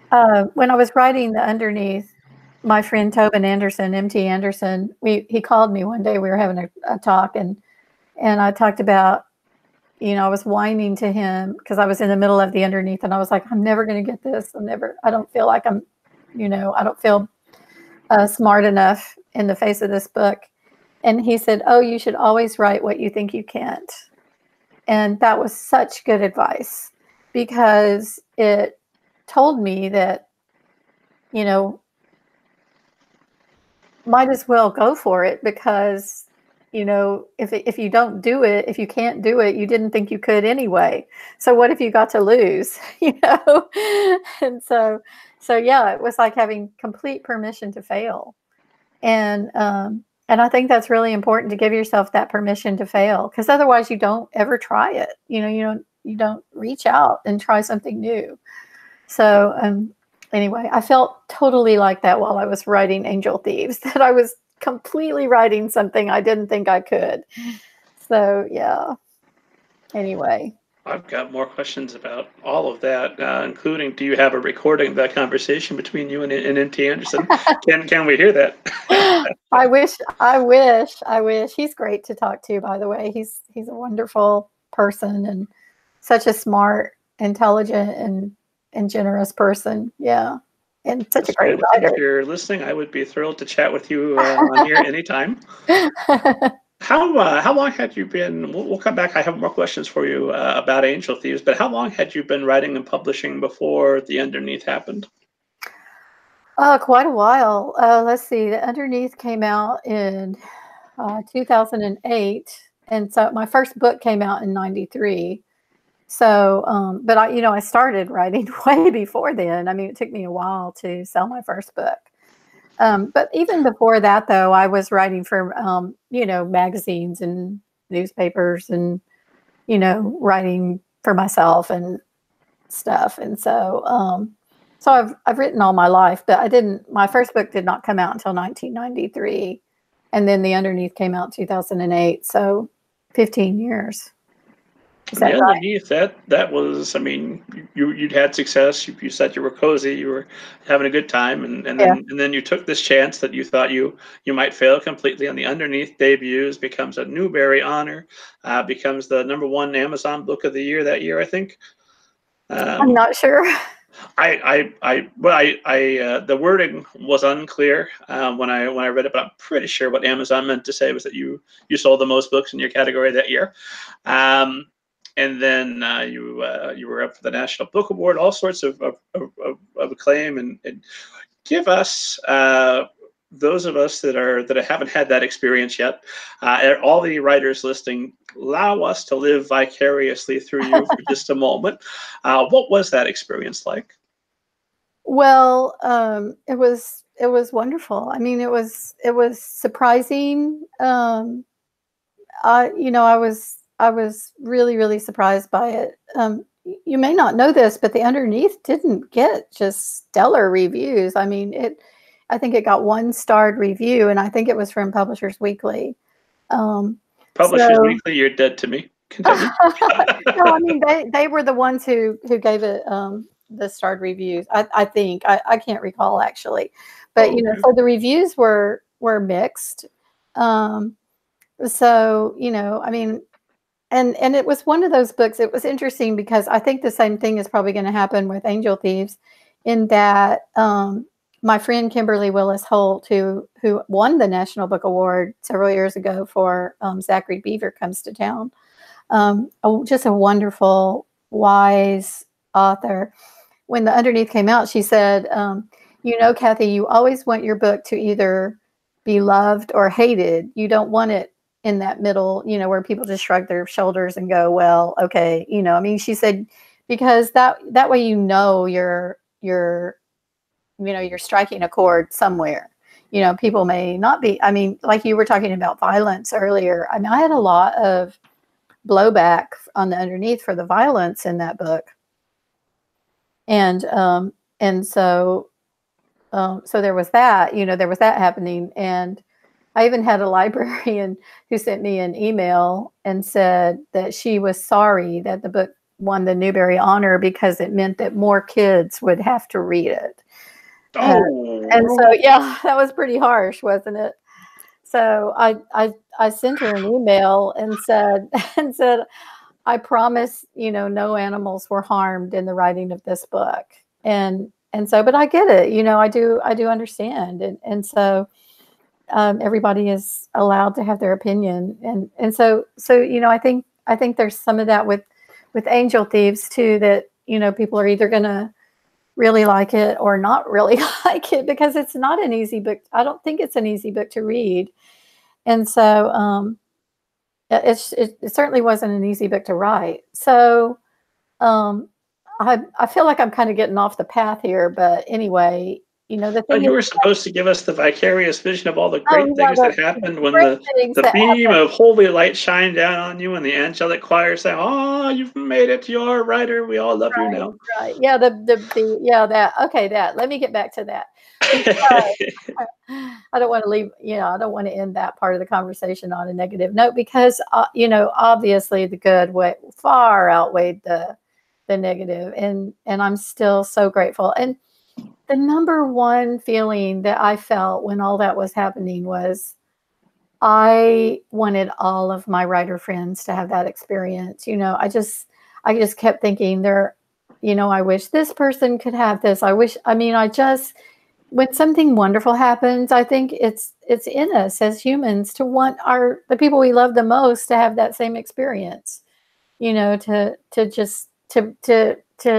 when I was writing the underneath, my friend Tobin Anderson, MT Anderson, he called me one day. We were having a talk, and I talked about, I was whining to him because I was in the middle of the underneath, and I was like, I'm never going to get this. I don't feel like I don't feel smart enough in the face of this book. And he said, oh, you should always write what you think you can't. And that was such good advice, because it told me that, might as well go for it, because, if you don't do it, if you can't do it, you didn't think you could anyway. So what if you got to lose, And so yeah, it was like having complete permission to fail. And I think that's really important to give yourself that permission to fail, because otherwise you don't ever try it. You don't reach out and try something new. So anyway, I felt totally like that while I was writing Angel Thieves, that I was completely writing something I didn't think I could. So yeah. Anyway. I've got more questions about all of that, including, do you have a recording of that conversation between you and N.T. Anderson? Can we hear that? I wish. He's great to talk to, by the way. He's a wonderful person and such a smart, intelligent, and generous person. Yeah. And such a great writer. If you're listening, I would be thrilled to chat with you on here anytime. How long had you been? We'll come back. I have more questions for you about Angel Thieves, but how long had you been writing and publishing before the Underneath happened? Quite a while. Let's see. The Underneath came out in 2008, and so my first book came out in '93. So, but I started writing way before then. I mean, it took me a while to sell my first book. But even before that, though, I was writing for, magazines and newspapers and, writing for myself and stuff. And so I've written all my life, but my first book did not come out until 1993. And then The Underneath came out in 2008. So 15 years. Is that right? Underneath that was, I mean, you'd had success. You said you were cozy. You were having a good time, and then you took this chance that you thought you might fail completely. And The Underneath debuts, becomes a Newbery Honor, becomes the #1 Amazon book of the year that year, I think. I'm not sure. The wording was unclear when I read it, but I'm pretty sure what Amazon meant to say was that you sold the most books in your category that year. And then you were up for the National Book Award, all sorts of acclaim, and give us, those of us that haven't had that experience yet, all the writers listening, allow us to live vicariously through you for just a moment. What was that experience like? Well, it was wonderful. I mean, it was surprising. I was really, really surprised by it. You may not know this, but The Underneath didn't get just stellar reviews. I mean, I think it got 1-starred review, and I think it was from Publishers Weekly. Publishers Weekly, you're dead to me. Continue. No, I mean, they were the ones who gave it the starred reviews. I think I can't recall actually, but so the reviews were mixed. So I mean. And it was one of those books. It was interesting because I think the same thing is probably going to happen with Angel Thieves, in that my friend Kimberly Willis Holt, who won the National Book Award several years ago for Zachary Beaver Comes to Town, just a wonderful, wise author. When The Underneath came out, she said, Kathi, you always want your book to either be loved or hated. You don't want it in that middle, where people just shrug their shoulders and go, well, okay. I mean, she said, because that way, you're striking a chord somewhere. People may not be, I mean, like you were talking about violence earlier. I mean, I had a lot of blowback on The Underneath for the violence in that book. And so there was that, there was that happening. And I even had a librarian who sent me an email and said that she was sorry that the book won the Newbery Honor because it meant that more kids would have to read it. And so, yeah, that was pretty harsh, wasn't it? So I sent her an email and said, I promise, no animals were harmed in the writing of this book. And so, but I get it, I do understand. And so, everybody is allowed to have their opinion. And so, I think there's some of that with Angel Thieves too, that, people are either going to really like it or not really like it, because it's not an easy book. I don't think it's an easy book to read. And so, it certainly wasn't an easy book to write. So um, I feel like I'm kind of getting off the path here, but anyway, the Oh, thing you is, were supposed to give us the vicarious vision of all the oh great yeah, things that happened when great the things the that beam happen. of holy light shined down on you and the angelic choir said, "Oh, you've made it. You're a writer. We all love you Right, now." right. Yeah, yeah, that. Okay, that. Let me get back to that. Because I don't want to leave, I don't want to end that part of the conversation on a negative note because, obviously the good way far outweighed the negative, and I'm still so grateful. And the number one feeling that I felt when all that was happening was I wanted all of my writer friends to have that experience. I just kept thinking I wish this person could have this. I just when something wonderful happens, I think it's in us as humans to want the people we love the most to have that same experience. To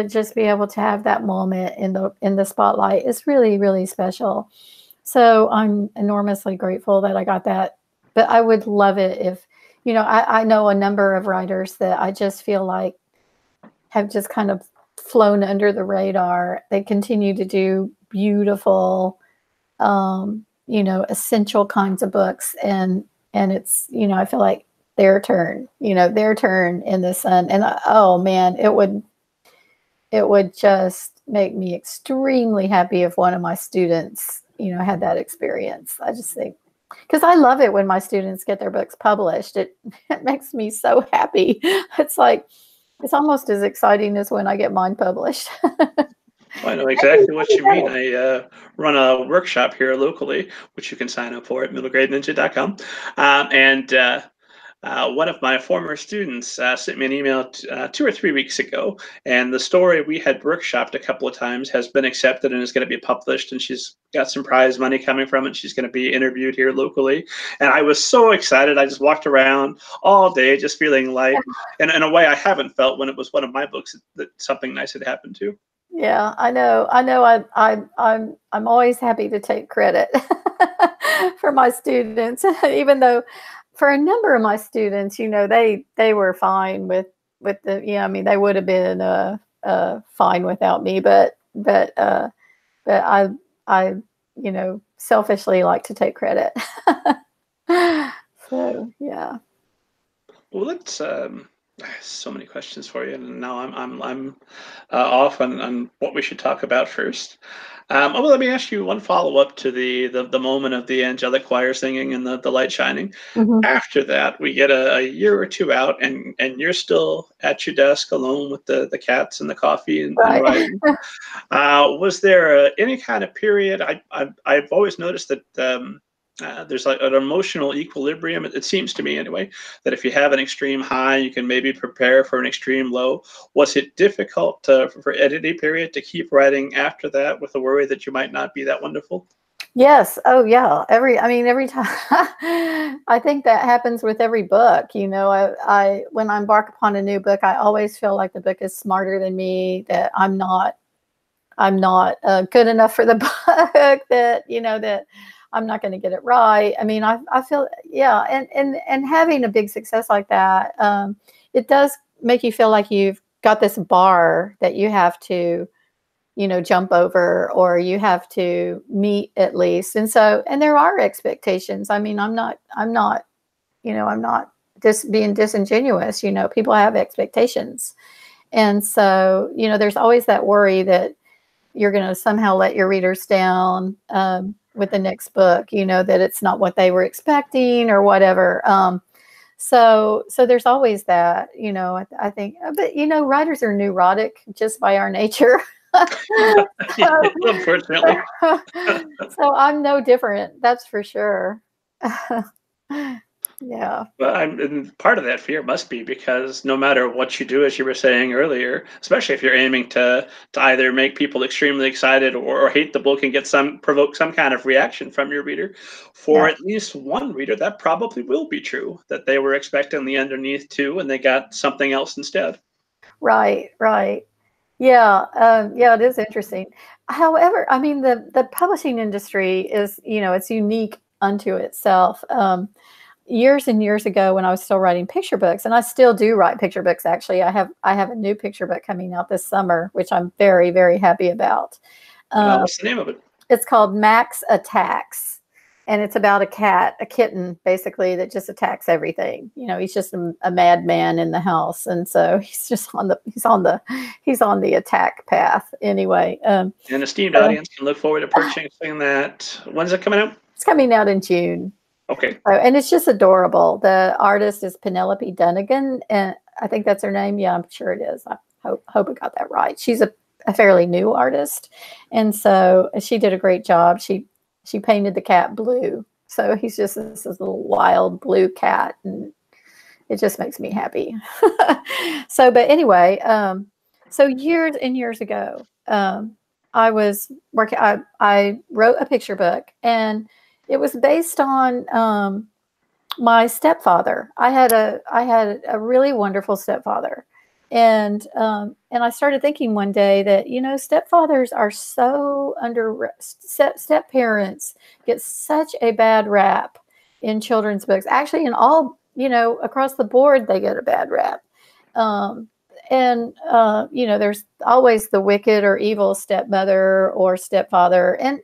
just be able to have that moment in the spotlight is really, really special. So I'm enormously grateful that I got that. But I would love it if, I know a number of writers that I just feel like have just kind of flown under the radar. They continue to do beautiful, essential kinds of books. And it's, I feel like their turn in the sun. And oh man, it would just make me extremely happy if one of my students, had that experience. I just think, because I love it when my students get their books published. It makes me so happy. It's like, it's almost as exciting as when I get mine published. I know exactly what you mean. I run a workshop here locally, which you can sign up for at middlegradeninja.com. And one of my former students sent me an email 2 or 3 weeks ago, and the story we had workshopped a couple of times has been accepted and is going to be published, and she's got some prize money coming from it. She's going to be interviewed here locally, and I was so excited. I just walked around all day just feeling like, and in a way I haven't felt when it was one of my books that something nice had happened to. Yeah, I know. I know. I'm always happy to take credit for my students, even though for a number of my students, they were fine with the. Yeah, I mean, they would have been fine without me, but I selfishly like to take credit. So yeah. Well, let's. So many questions for you, and now I'm off on what we should talk about first. Well, let me ask you one follow up to the moment of the angelic choir singing and the light shining. Mhm. After that, we get a year or two out, and you're still at your desk alone with the cats and the coffee and Right. writing. Was there any kind of period? I've always noticed that there's like an emotional equilibrium. It seems to me anyway that if you have an extreme high, you can maybe prepare for an extreme low. Was it difficult for editing period to keep writing after that with the worry that you might not be that wonderful? Yes. Oh, yeah. Every time. I think that happens with every book. When I embark upon a new book, I always feel like the book is smarter than me, that I'm not good enough for the book, that I'm not going to get it right. I feel, yeah. And having a big success like that, it does make you feel like you've got this bar that you have to, jump over, or you have to meet at least. And there are expectations. I'm not just being disingenuous. People have expectations. And so, there's always that worry that you're going to somehow let your readers down with the next book, that it's not what they were expecting or whatever. So there's always that, I think, but writers are neurotic just by our nature. Unfortunately. So I'm no different, that's for sure. Yeah. Well, and part of that fear must be because no matter what you do, as you were saying earlier, especially if you're aiming to either make people extremely excited or hate the book and provoke some kind of reaction from your reader, Yeah. for at least one reader, that probably will be true, that they were expecting the underneath too, and they got something else instead. Right, right. Yeah, yeah, it is interesting. However, the publishing industry is, it's unique unto itself. years and years ago when I was still writing picture books, and I still do write picture books. Actually, I have a new picture book coming out this summer, which I'm very, very happy about. What's the name of it? It's called Max Attacks, and it's about a kitten, basically, that just attacks everything. He's just a madman in the house, and so he's just on the attack path. Anyway, an esteemed audience can look forward to purchasing that. When's it coming out? It's coming out in June. Okay. And it's just adorable. The artist is Penelope Dunnigan, and I think that's her name. Yeah, I'm sure it is. I hope I got that right. She's a fairly new artist, and so she did a great job. She painted the cat blue, so he's just this little wild blue cat, and it just makes me happy. But anyway, so years and years ago, I was working. I wrote a picture book, and it was based on my stepfather. I had a really wonderful stepfather. And I started thinking one day that, stepfathers are so step parents get such a bad rap in children's books. Actually, in all, across the board, they get a bad rap. There's always the wicked or evil stepmother or stepfather. And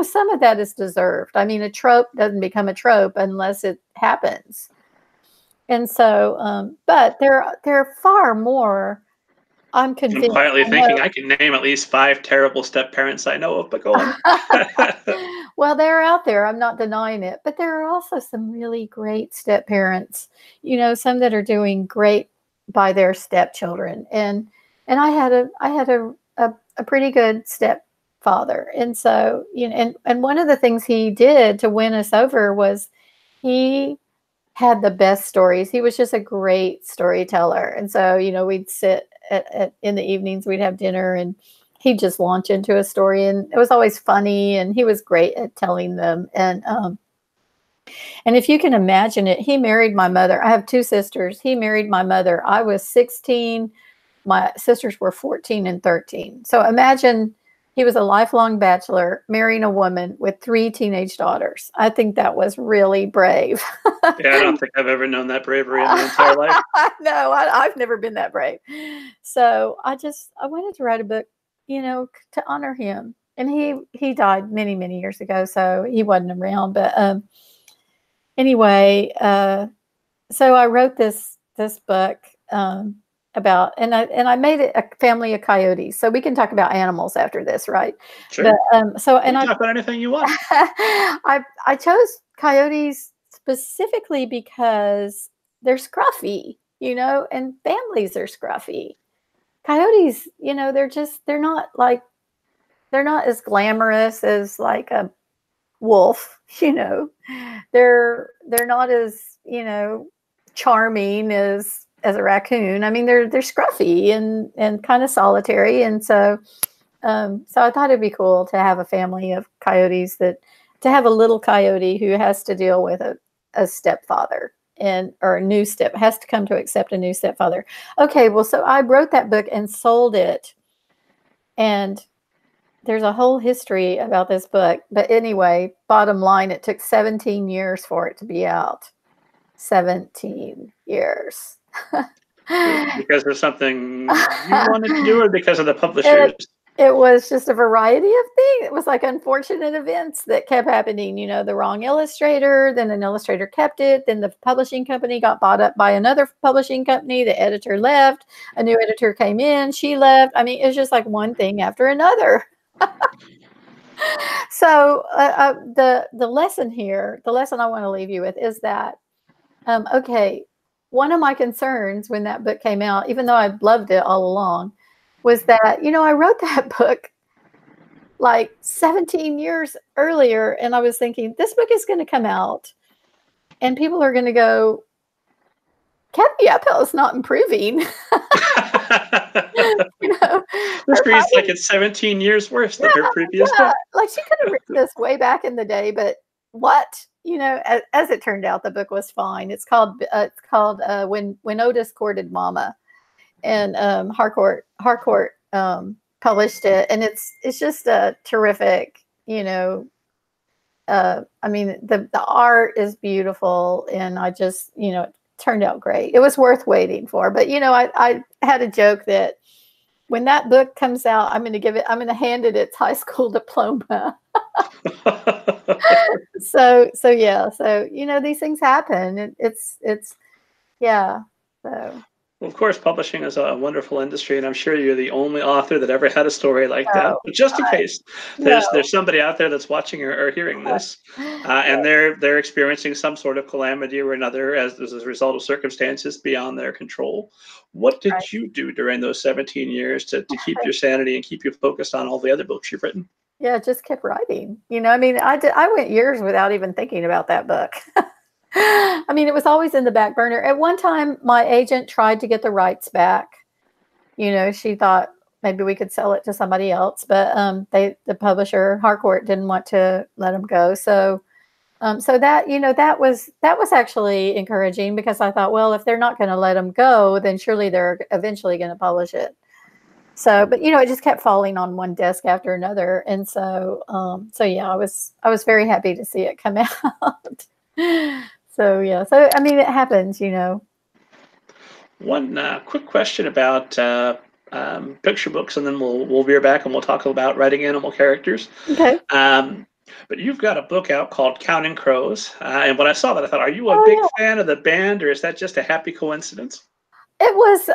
some of that is deserved. I mean, a trope doesn't become a trope unless it happens. And so, but there are far more. I'm convinced. I'm quietly thinking I can name at least 5 terrible step parents I know of, but go on. Well, they're out there. I'm not denying it. But there are also some really great step parents, some that are doing great by their stepchildren. And I had a pretty good stepfather. And so, and one of the things he did to win us over was he had the best stories. He was just a great storyteller. And so, we'd sit in the evenings, we'd have dinner, and he'd just launch into a story, and it was always funny, and he was great at telling them. And if you can imagine it, he married my mother. I have 2 sisters. He married my mother. I was 16. My sisters were 14 and 13. So imagine he was a lifelong bachelor marrying a woman with 3 teenage daughters. I think that was really brave. Yeah, I don't think I've ever known that bravery in my entire life. No, I've never been that brave. So I wanted to write a book, to honor him. And he died many, many years ago, so he wasn't around. But anyway, so I wrote this book about, and I made it a family of coyotes. So we can talk about animals after this, right? Sure. But, talk about anything you want. I chose coyotes specifically because they're scruffy, and families are scruffy. Coyotes, they're not as glamorous as like a wolf, they're not as, charming as a raccoon. I mean, they're scruffy and kind of solitary. And so I thought it'd be cool to have a family of coyotes, to have a little coyote who has to deal with a stepfather or a new has to come to accept a new stepfather. Okay. Well, so I wrote that book and sold it, and there's a whole history about this book. But anyway, bottom line, it took 17 years for it to be out. 17 years. Because there's something you wanted to do, or because of the publishers? It was just a variety of things. It was like unfortunate events that kept happening. The wrong illustrator, then an illustrator kept it. Then the publishing company got bought up by another publishing company. The editor left. A new editor came in. She left. I mean, it was just like one thing after another. So the lesson here, the lesson I want to leave you with is that, okay, one of my concerns when that book came out, even though I loved it all along, was that, I wrote that book like 17 years earlier, and I was thinking, this book is going to come out and people are going to go, Kathi Appelt is not improving. This reads like it's 17 years worse than her previous book. Like she could have written this way back in the day, but what? As it turned out, the book was fine. It's called When Otis Courted Mama, and Harcourt published it, and it's just a terrific, I mean, the art is beautiful, and I just, it turned out great. It was worth waiting for. But, I had a joke that when that book comes out, I'm going to hand it its high school diploma. So yeah, so, these things happen. Yeah. So, Well, of course, publishing is a wonderful industry, and I'm sure you're the only author that ever had a story like that. no, But just in case no. there's somebody out there that's watching or hearing this, and they're experiencing some sort of calamity or another as a result of circumstances beyond their control, what did Right. you do during those 17 years to keep your sanity and keep you focused on all the other books you've written? Yeah, just kept writing. I mean, I went years without even thinking about that book. I mean, it was always in the back burner. At one time, my agent tried to get the rights back. She thought maybe we could sell it to somebody else, but the publisher Harcourt didn't want to let them go. So that was actually encouraging, because I thought, well, if they're not going to let them go, then surely they're eventually going to publish it. So, but it just kept falling on one desk after another, and so yeah, I was very happy to see it come out. So yeah, so I mean, it happens. One quick question about picture books, and then we'll veer back and we'll talk about writing animal characters. Okay. Um, but you've got a book out called Counting Crows, and when I saw that, I thought, are you a big Oh fan of the band, or is that just a happy coincidence? yeah, it was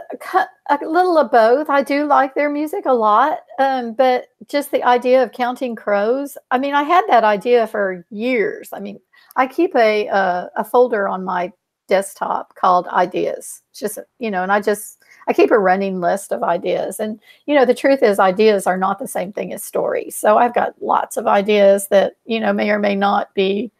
a little of both. I do like their music a lot, but just the idea of counting crows. I mean, I had that idea for years. I mean, I keep a folder on my desktop called ideas. Just and I keep a running list of ideas. And the truth is, ideas are not the same thing as stories. So I've got lots of ideas that may or may not be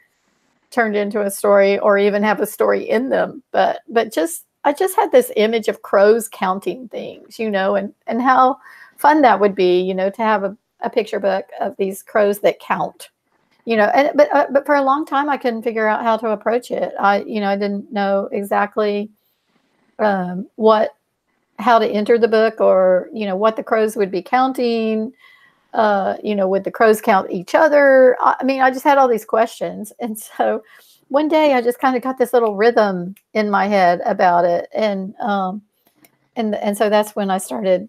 turned into a story, or even have a story in them. But just I just had this image of crows counting things, and how fun that would be, to have a picture book of these crows that count. But for a long time I couldn't figure out how to approach it. I didn't know exactly what how to enter the book, or what the crows would be counting. Would the crows count each other? I mean, I just had all these questions. And so one day I just kind of got this little rhythm in my head about it. And so that's when I started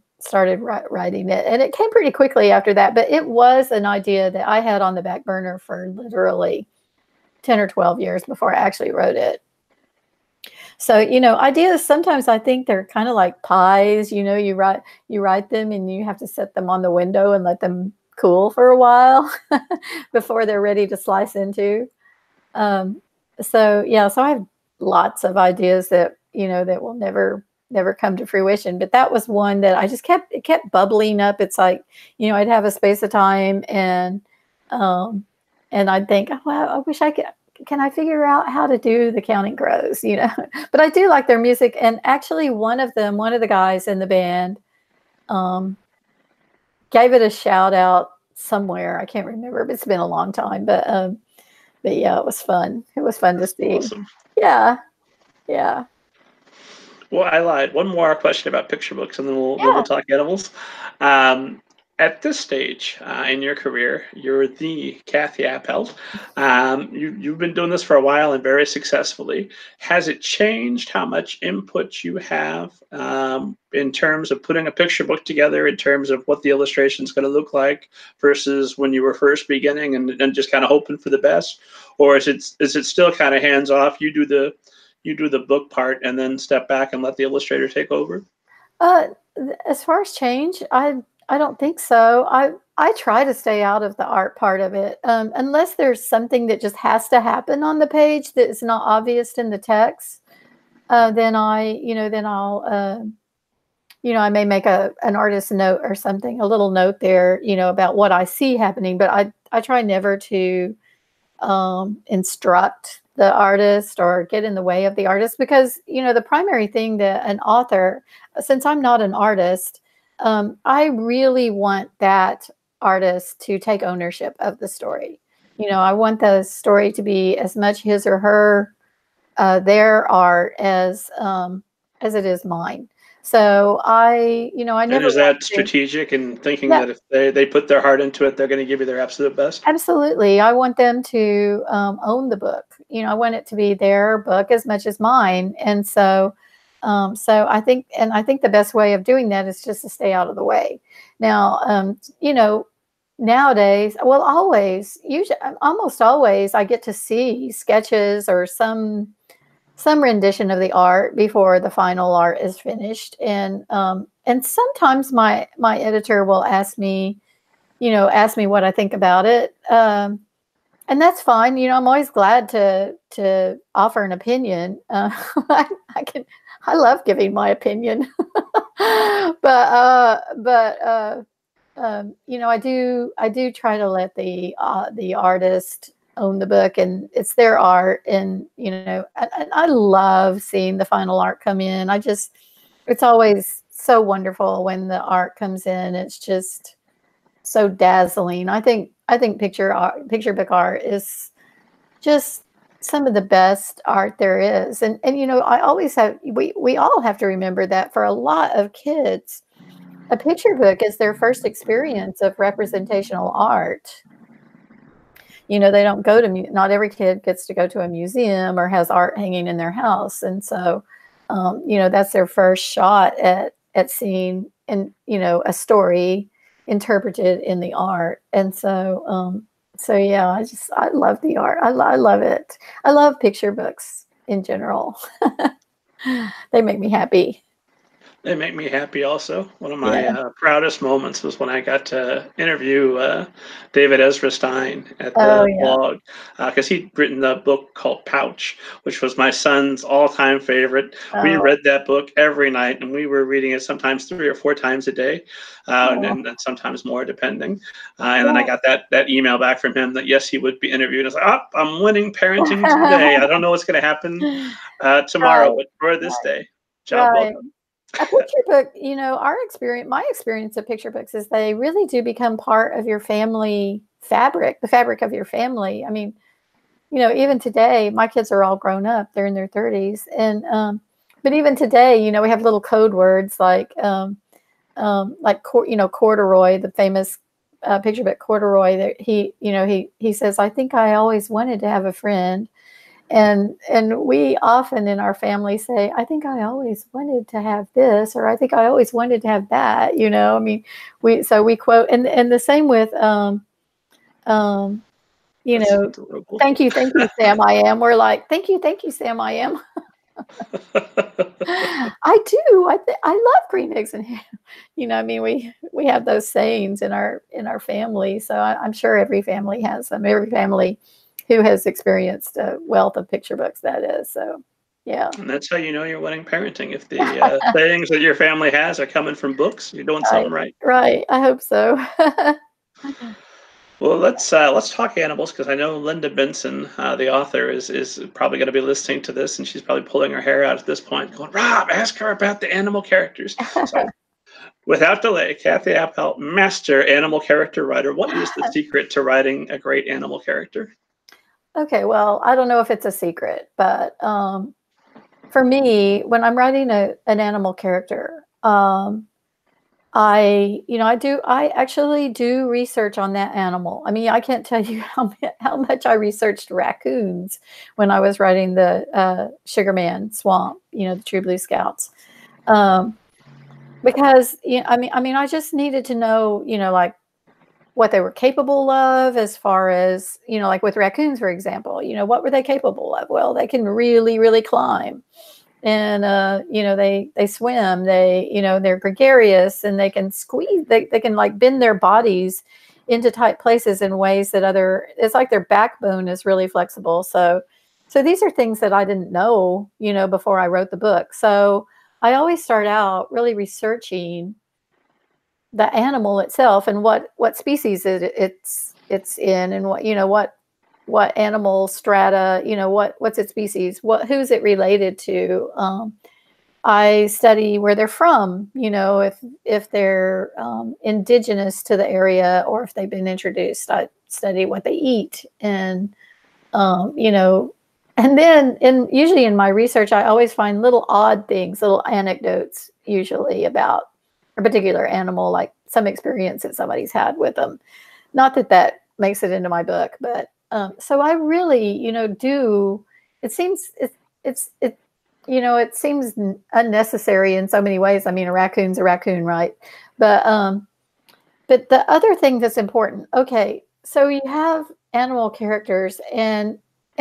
writing it. And it came pretty quickly after that, but it was an idea that I had on the back burner for literally 10 or 12 years before I actually wrote it. So, ideas, sometimes I think they're kind of like pies. You write them and you have to set them on the window and let them cool for a while before they're ready to slice into. So yeah, so I have lots of ideas that will never come to fruition. But that was one that it kept bubbling up. It's like, I'd have a space of time, um, and I'd think, oh, wow, I wish I could. Can I figure out how to do the Counting Crows? But I do like their music. And actually, one of the guys in the band, um, gave it a shout out somewhere. I can't remember, but it's been a long time. But yeah, it was fun. It was fun to see. Awesome. Yeah, yeah, Well, I lied. One more question about picture books, and then we'll yeah. talk animals. Um, at this stage in your career, you're the Kathi Appelt. You've been doing this for a while and very successfully. Has it changed how much input you have in terms of putting a picture book together, in terms of what the illustration is going to look like, versus when you were first beginning and just kind of hoping for the best? Or is it still kind of hands off? You do the book part and then step back and let the illustrator take over? Uh, as far as change, I don't think so. I try to stay out of the art part of it, unless there's something that just has to happen on the page that is not obvious in the text. Then I'll, I may make an artist note or something, a little note there, about what I see happening. But I try never to instruct the artist or get in the way of the artist, because the primary thing that an author, since I'm not an artist, I really want that artist to take ownership of the story. I want the story to be as much his or her their art as it is mine. So I And never is want that to. strategic in thinking Yeah, that if they put their heart into it, they're going to give you their absolute best? absolutely. I want them to own the book. I want it to be their book as much as mine. And so I think the best way of doing that is just to stay out of the way. Now, nowadays, well, always, usually, almost always, I get to see sketches or some rendition of the art before the final art is finished, and sometimes my editor will ask me what I think about it, and that's fine. I'm always glad to offer an opinion. I can I love giving my opinion, but I do try to let the artist own the book, and it's their art, and I love seeing the final art come in. It's always so wonderful when the art comes in. It's just so dazzling. I think picture book art is just some of the best art there is. And I always have we all have to remember that for a lot of kids, a picture book is their first experience of representational art. They don't go to not every kid gets to go to a museum or has art hanging in their house, and so that's their first shot at seeing a story interpreted in the art. And so yeah, I love the art. I love it. I love picture books in general. They make me happy. They make me happy also. One of Yeah. my proudest moments was when I got to interview David Ezra Stein at Oh the yeah. blog, because he'd written a book called Pouch, which was my son's all-time favorite. We Oh, read that book every night, and we were reading it sometimes 3 or 4 times a day, oh. and sometimes more, depending. And then I Yeah. got that email back from him that, yes, he would be interviewed. I was like, oh, I'm winning parenting today. I don't know what's going to happen tomorrow, Right, but for this right, day, job well right. done. A picture book, my experience of picture books is they really do become part of your family fabric, the fabric of your family. I mean, even today, my kids are all grown up; they're in their 30s, and but even today, we have little code words like corduroy, the famous picture book corduroy. That he says, "I think I always wanted to have a friend." And we often in our family say, I think I always wanted to have this, or I think I always wanted to have that. I mean, we quote, and the same with um, you That's know, adorable. thank you, Sam. I am. We're like, thank you, Sam. I am. I do. I love green eggs and ham. I mean, we have those sayings in our family. So I'm sure every family has them. Every family who has experienced a wealth of picture books, that is. So, yeah. And that's how you know you're winning parenting. If the sayings that your family has are coming from books, you're doing Right. something right. Right. I hope so. Well, let's talk animals because I know Linda Benson, the author, is probably going to be listening to this, and she's probably pulling her hair out at this point, going, "Rob, ask her about the animal characters." So, without delay, Kathi Appelt, master animal character writer. What is the secret to writing a great animal character? Okay. Well, I don't know if it's a secret, but for me, when I'm writing an animal character, I actually do research on that animal. I mean, I can't tell you how much I researched raccoons when I was writing the Sugar Man Swamp, the True Blue Scouts, um, because I just needed to know, like what they were capable of, as far as like with raccoons, for example. What were they capable of? Well, they can really, really climb, and they swim, they're gregarious, and they can squeeze, they can like bend their bodies into tight places in ways that other it's like their backbone is really flexible. So these are things that I didn't know before I wrote the book. So I always start out really researching the animal itself, and what species it's in, and what animal strata, what's its species, who's it related to. I study where they're from, if they're indigenous to the area, or if they've been introduced. I study what they eat, and um, you know And then usually in my research, I always find little odd things, little anecdotes, usually about a particular animal, like some experience that somebody's had with them. Not that that makes it into my book, but so I really, do. It seems it it seems unnecessary in so many ways. I mean, a raccoon's a raccoon, right? But the other thing that's important. Okay, so you have animal characters, and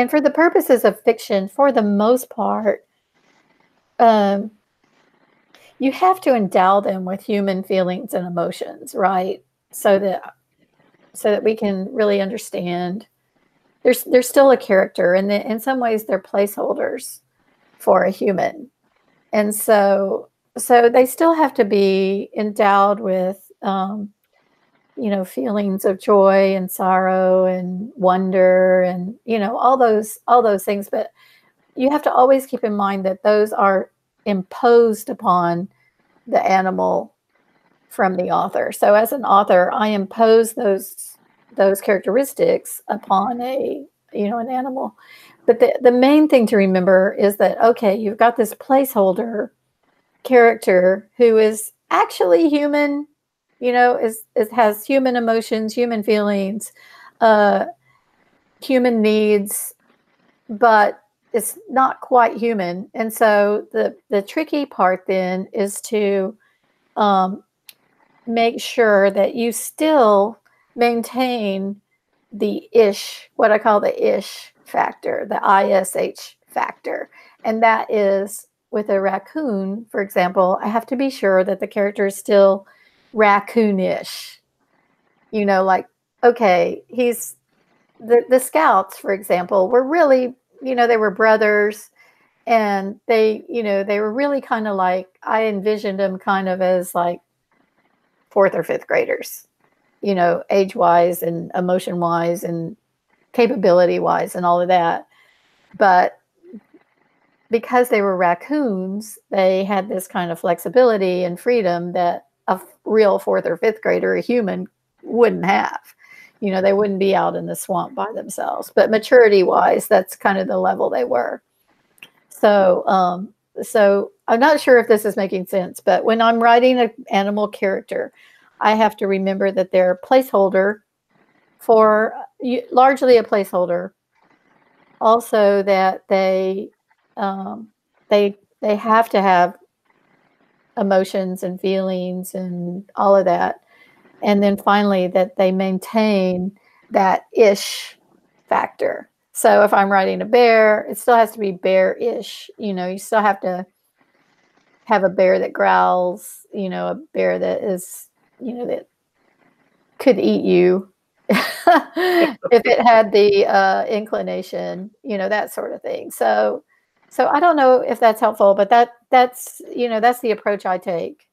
for the purposes of fiction, for the most part, um, you have to endow them with human feelings and emotions, right? So that we can really understand. There's still a character, and in some ways, they're placeholders for a human, and so they still have to be endowed with feelings of joy and sorrow and wonder and all those things. But you have to always keep in mind that those are imposed upon the animal from the author. So as an author, I impose those characteristics upon an animal. But the main thing to remember is that, okay, you've got this placeholder character who is actually human, has human emotions, human feelings, uh, human needs, but it's not quite human. And so the tricky part then is to um, make sure that you still maintain the ish, what I call the ish factor, the ISH factor. And that is with a raccoon, for example, I have to be sure that the character is still raccoonish. Like, okay, he's the scouts, for example, were really, they were brothers, and they were really kind of like, I envisioned them kind of as like fourth or fifth graders, age wise and emotion wise and capability wise and all of that. But because they were raccoons, they had this kind of flexibility and freedom that a real fourth or fifth grader, a human, wouldn't have. They wouldn't be out in the swamp by themselves. But maturity wise, that's kind of the level they were. So I'm not sure if this is making sense, but when I'm writing an animal character, I have to remember that they're a placeholder for largely a placeholder. Also, that they have to have emotions and feelings and all of that, and then finally that they maintain that ish factor. So if I'm writing a bear, it still has to be bear-ish. You still have to have a bear that growls. A bear that is that could eat you if it had the inclination, that sort of thing. So I don't know if that's helpful, but that's the approach I take.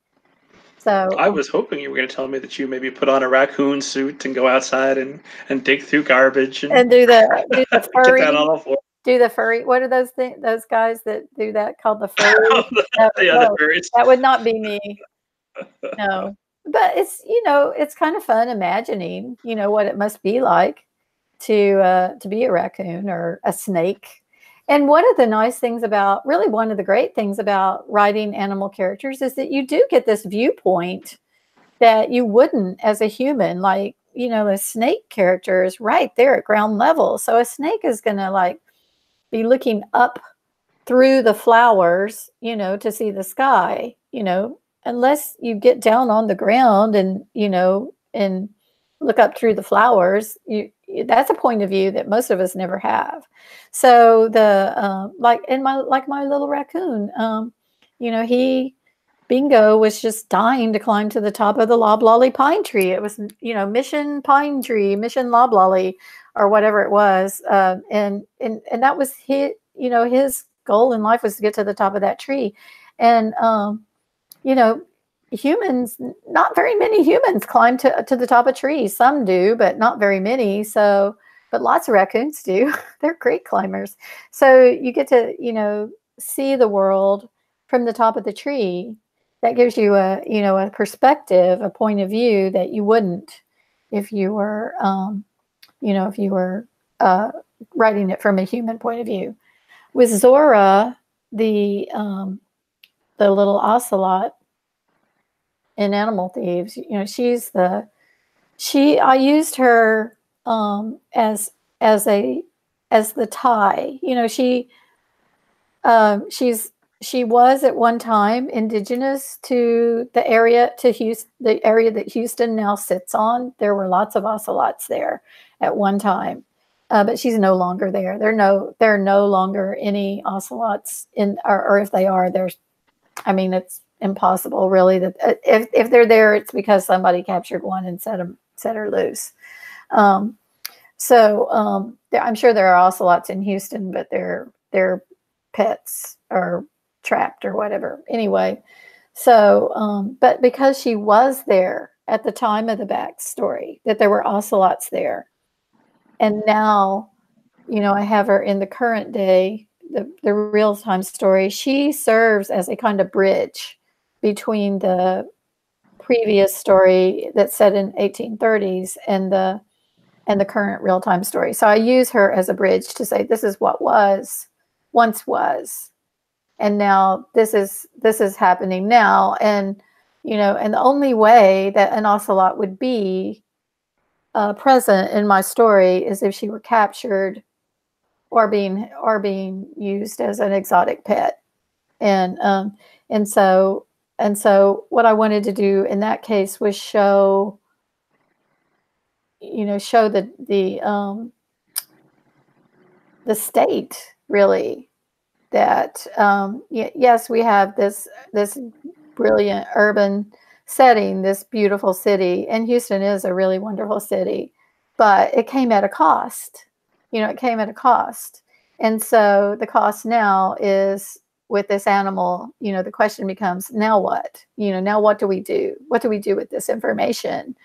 So I was hoping you were going to tell me that you maybe put on a raccoon suit and go outside and dig through garbage and and do the get that furry, on all four. What are those guys that do that called the furry? Yeah, the No, furries. that would not be me. No, but it's kind of fun imagining, what it must be like to be a raccoon or a snake. And one of the nice things about, really one of the great things about writing animal characters is that you do get this viewpoint that you wouldn't as a human. Like, a snake character is right there at ground level. So a snake is going to like be looking up through the flowers, to see the sky, unless you get down on the ground and look up through the flowers, that's a point of view that most of us never have. So my little raccoon, he Bingo was just dying to climb to the top of the loblolly pine tree. It was, Mission Pine Tree, Mission Loblolly, or whatever it was, and that was his goal in life was to get to the top of that tree, and you know, humans, not very many humans climb to the top of trees. Some do, but not very many. So, but lots of raccoons do. They're great climbers. So you get to, see the world from the top of the tree. That gives you a perspective, a point of view that you wouldn't if you were, if you were writing it from a human point of view. with Zora, the little ocelot in Animal Thieves, you know, I used her as the tie. You know, she was at one time indigenous to the area that Houston now sits on. There were lots of ocelots there at one time, but she's no longer there. There are no longer any ocelots or if they are, I mean, it's impossible really that if they're there, it's because somebody captured one and set her loose. I'm sure there are ocelots in Houston, but their pets are trapped or whatever. Anyway, but because she was there at the time of the backstory, that there were ocelots there, and now, you know, I have her in the current day, the real time story. She serves as a kind of bridge between the previous story that's set in 1830s and the current real time story. So I use her as a bridge to say this is what once was, and now this is happening now. And you know, and the only way that an ocelot would be present in my story is if she were captured or being used as an exotic pet. And so what I wanted to do in that case was show the state really that yes, we have this brilliant urban setting, this beautiful city, and Houston is a really wonderful city, but it came at a cost. You know, it came at a cost. And so the cost now is with this animal, you know, the question becomes, now what? You know, now what do we do? What do we do with this information?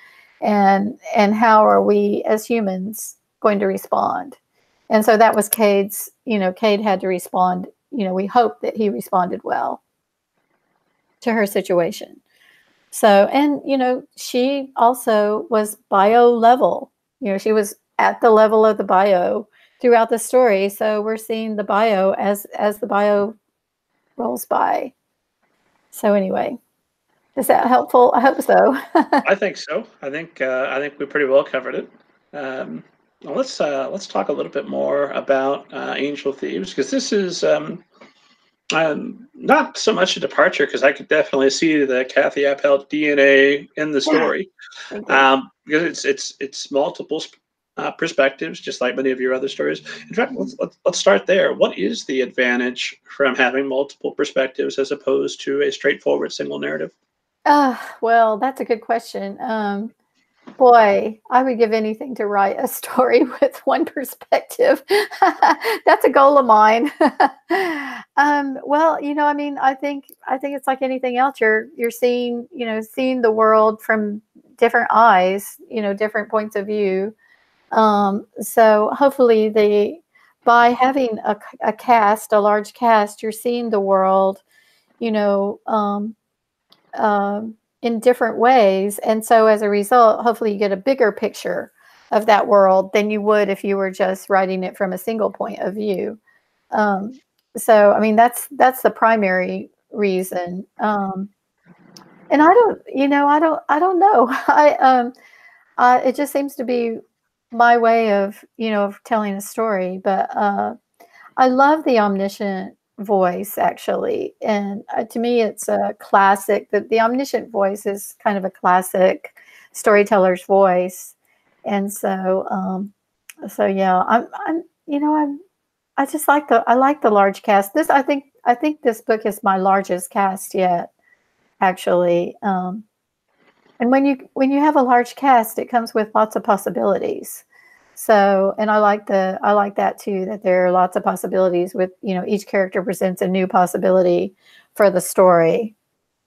And how are we as humans going to respond? And so that was Cade's, you know, Cade had to respond. You know, we hope that he responded well to her situation. So, and, you know, she also was bio level. You know, she was at the level of the bio throughout the story. So we're seeing the bio as the bio rolls by. So anyway, is that helpful? I hope so. I think so. I think we pretty well covered it. Well, let's talk a little bit more about Angel Thieves, because this is not so much a departure, because I could definitely see the Kathi Appelt DNA in the story, because it's multiple perspectives, just like many of your other stories. In fact, let's start there. What is the advantage from having multiple perspectives as opposed to a straightforward single narrative? Well, that's a good question. Boy, I would give anything to write a story with one perspective. That's a goal of mine. Well, you know, I mean, I think it's like anything else. You're seeing, you know, seeing the world from different eyes, you know, different points of view. So hopefully by having a cast, a large cast, you're seeing the world, you know, in different ways. And so as a result, hopefully you get a bigger picture of that world than you would if you were just writing it from a single point of view. So, I mean, that's the primary reason. And I don't, you know, I don't know. It just seems to be my way of, you know, of telling a story. But I love the omniscient voice, actually. And to me, it's a classic. The omniscient voice is kind of a classic storyteller's voice. And so, yeah, you know, I just like I like the large cast. I think this book is my largest cast yet, actually. And when you have a large cast, it comes with lots of possibilities. So, and I like that too, that there are lots of possibilities with, you know, each character presents a new possibility for the story.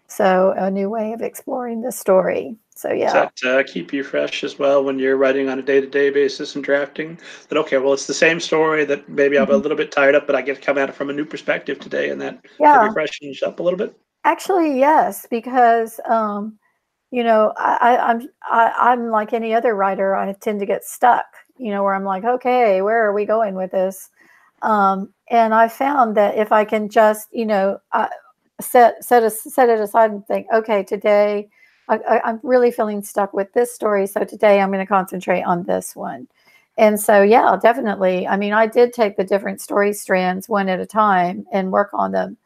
So a new way of exploring the story. So, yeah. Does that keep you fresh as well when you're writing on a day-to-day basis and drafting? That, okay, well, it's the same story that maybe I'm a little bit tired up, but I get to come at it from a new perspective today, and that maybe freshens up a little bit? Actually, yes, because you know, I'm like any other writer. I tend to get stuck, you know, where I'm like, okay, where are we going with this? And I found that if I can just, set it aside and think, okay, today I'm really feeling stuck with this story, so today I'm going to concentrate on this one. And so, yeah, definitely. I mean, I did take the different story strands one at a time and work on them.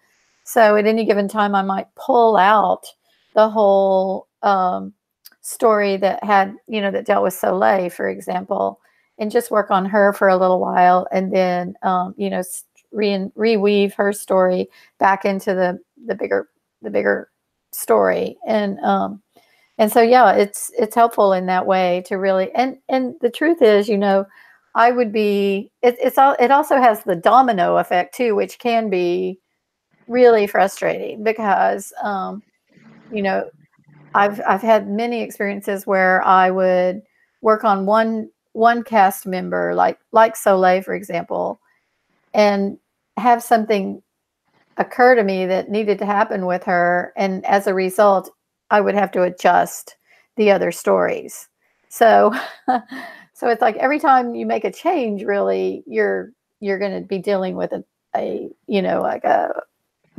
So at any given time, I might pull out the whole story that had, that dealt with Soleil, for example, and just work on her for a little while, and then, reweave her story back into the bigger story. And so, yeah, it's helpful in that way to really, and the truth is, I would be, it also has the domino effect too, which can be really frustrating because, you know, I've had many experiences where I would work on one cast member, like Soleil, for example, and have something occur to me that needed to happen with her, and as a result, I would have to adjust the other stories. So, so it's like every time you make a change, really, you're going to be dealing with like a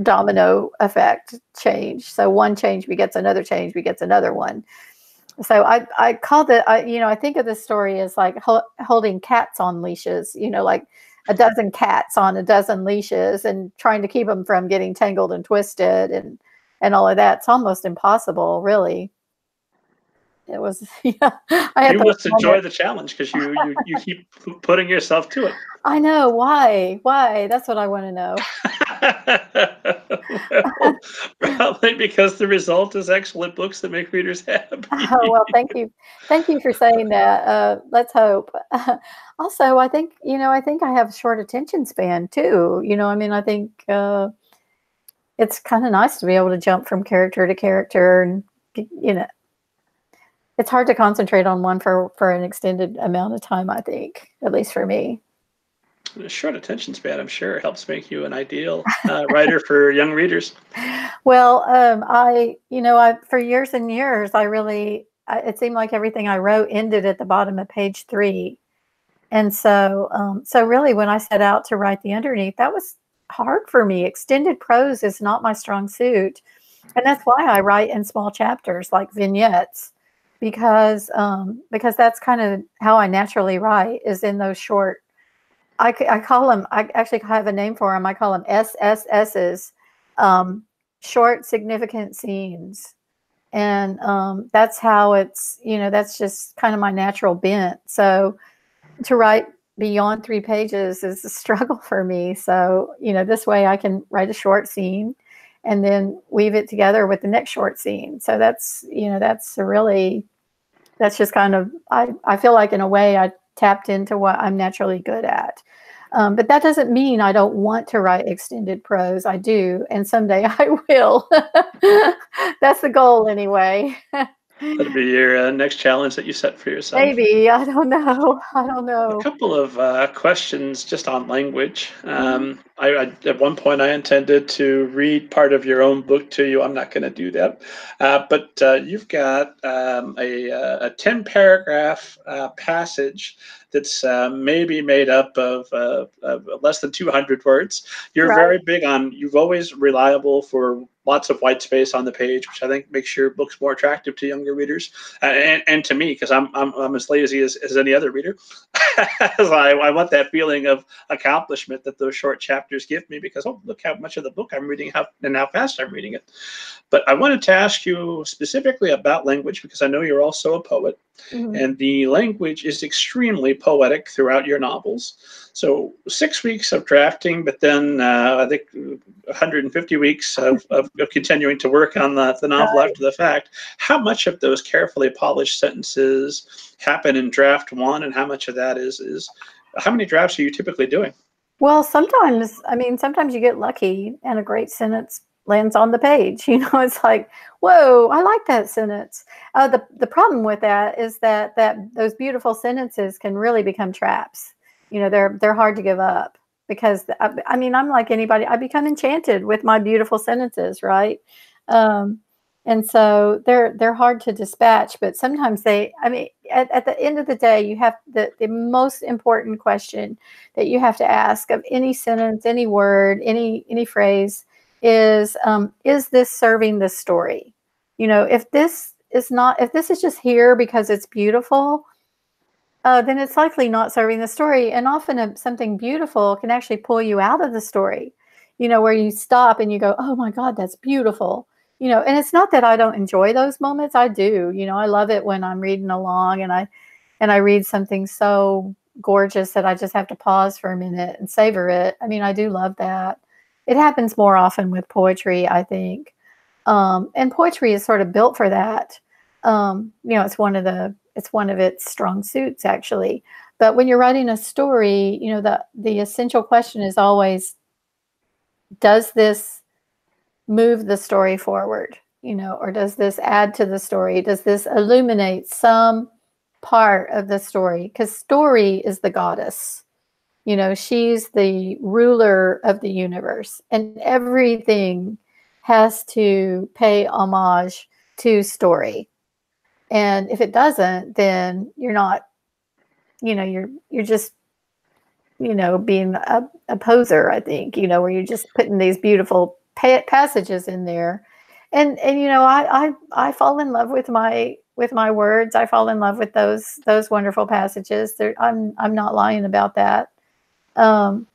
domino effect change. So one change begets another change begets another one. So I call it, I think of this story as like holding cats on leashes, like a dozen cats on a dozen leashes and trying to keep them from getting tangled and twisted and all of that. It's almost impossible, really. It was, yeah, I had You those must enjoy moments. the challenge because you keep putting yourself to it. I know. Why? That's what I want to know. Well, probably because the result is excellent books that make readers Oh, well, happy. thank you. Thank you for saying that. Let's hope. Also, I think I have a short attention span too. I mean, I think it's kind of nice to be able to jump from character to character, and you know, it's hard to concentrate on one for an extended amount of time, I think, at least for me. A short attention span, I'm sure, helps make you an ideal writer for young readers. Well, I for years and years, it seemed like everything I wrote ended at the bottom of page 3. And so really, when I set out to write the underneath, that was hard for me. Extended prose is not my strong suit, and that's why I write in small chapters like vignettes, because that's kind of how I naturally write, is in those short. I call them. I actually have a name for them. I call them SSSs, um, short significant scenes, and that's how it's. That's just kind of my natural bent. So to write beyond 3 pages is a struggle for me. So, this way I can write a short scene and then weave it together with the next short scene. So that's just kind of, I feel like in a way I tapped into what I'm naturally good at. But that doesn't mean I don't want to write extended prose. I do, and someday I will. That's the goal anyway. That'll be your next challenge that you set for yourself. Maybe, I don't know. I don't A know. couple of questions just on language. Mhm. At one point I intended to read part of your own book to you. I'm not going to do that, but you've got a 10 paragraph passage that's maybe made up of less than 200 words. You're Right. very big on. You've always reliable for lots of white space on the page, which I think makes your books more attractive to younger readers, and to me, because I'm as lazy as any other reader. I want that feeling of accomplishment that those short chapters give me, because oh, look how much of the book I'm reading, and how fast I'm reading it. But I wanted to ask you specifically about language, because I know you're also a poet, Mhm. and the language is extremely poetic throughout your novels. So 6 weeks of drafting, but then I think 150 weeks of continuing to work on the novel Right. after the fact. How much of those carefully polished sentences happen in draft one, and how much of that is how many drafts are you typically doing? Well, sometimes you get lucky and a great sentence lands on the page. It's like, whoa, I like that sentence. The problem with that is that those beautiful sentences can really become traps. They're hard to give up because I'm like anybody. I become enchanted with my beautiful sentences, right? Um, And so they're hard to dispatch, but sometimes I mean, at the end of the day, you have the most important question that you have to ask of any sentence, any word, any phrase is this serving the story? You know, if this is just here because it's beautiful, then it's likely not serving the story. And often something beautiful can actually pull you out of the story, you know, where you stop and you go, oh my God, that's beautiful. You know, and it's not that I don't enjoy those moments. I do. You know, I love it when I'm reading along and I read something so gorgeous that I just have to pause for a minute and savor it. I mean, I do love that. It happens more often with poetry, I think. And poetry is sort of built for that. You know, it's one of its strong suits, actually. But when you're writing a story, you know, the essential question is always, does this move the story forward, you know, or does this add to the story? Does this illuminate some part of the story? Because story is the goddess, you know, she's the ruler of the universe, and everything has to pay homage to story. And if it doesn't, then you're not, you know, you're just, you know, being a poser, I think, you know, where you're just putting these beautiful passages in there. And you know, I fall in love with my words. I fall in love with those wonderful passages. I'm not lying about that. Um,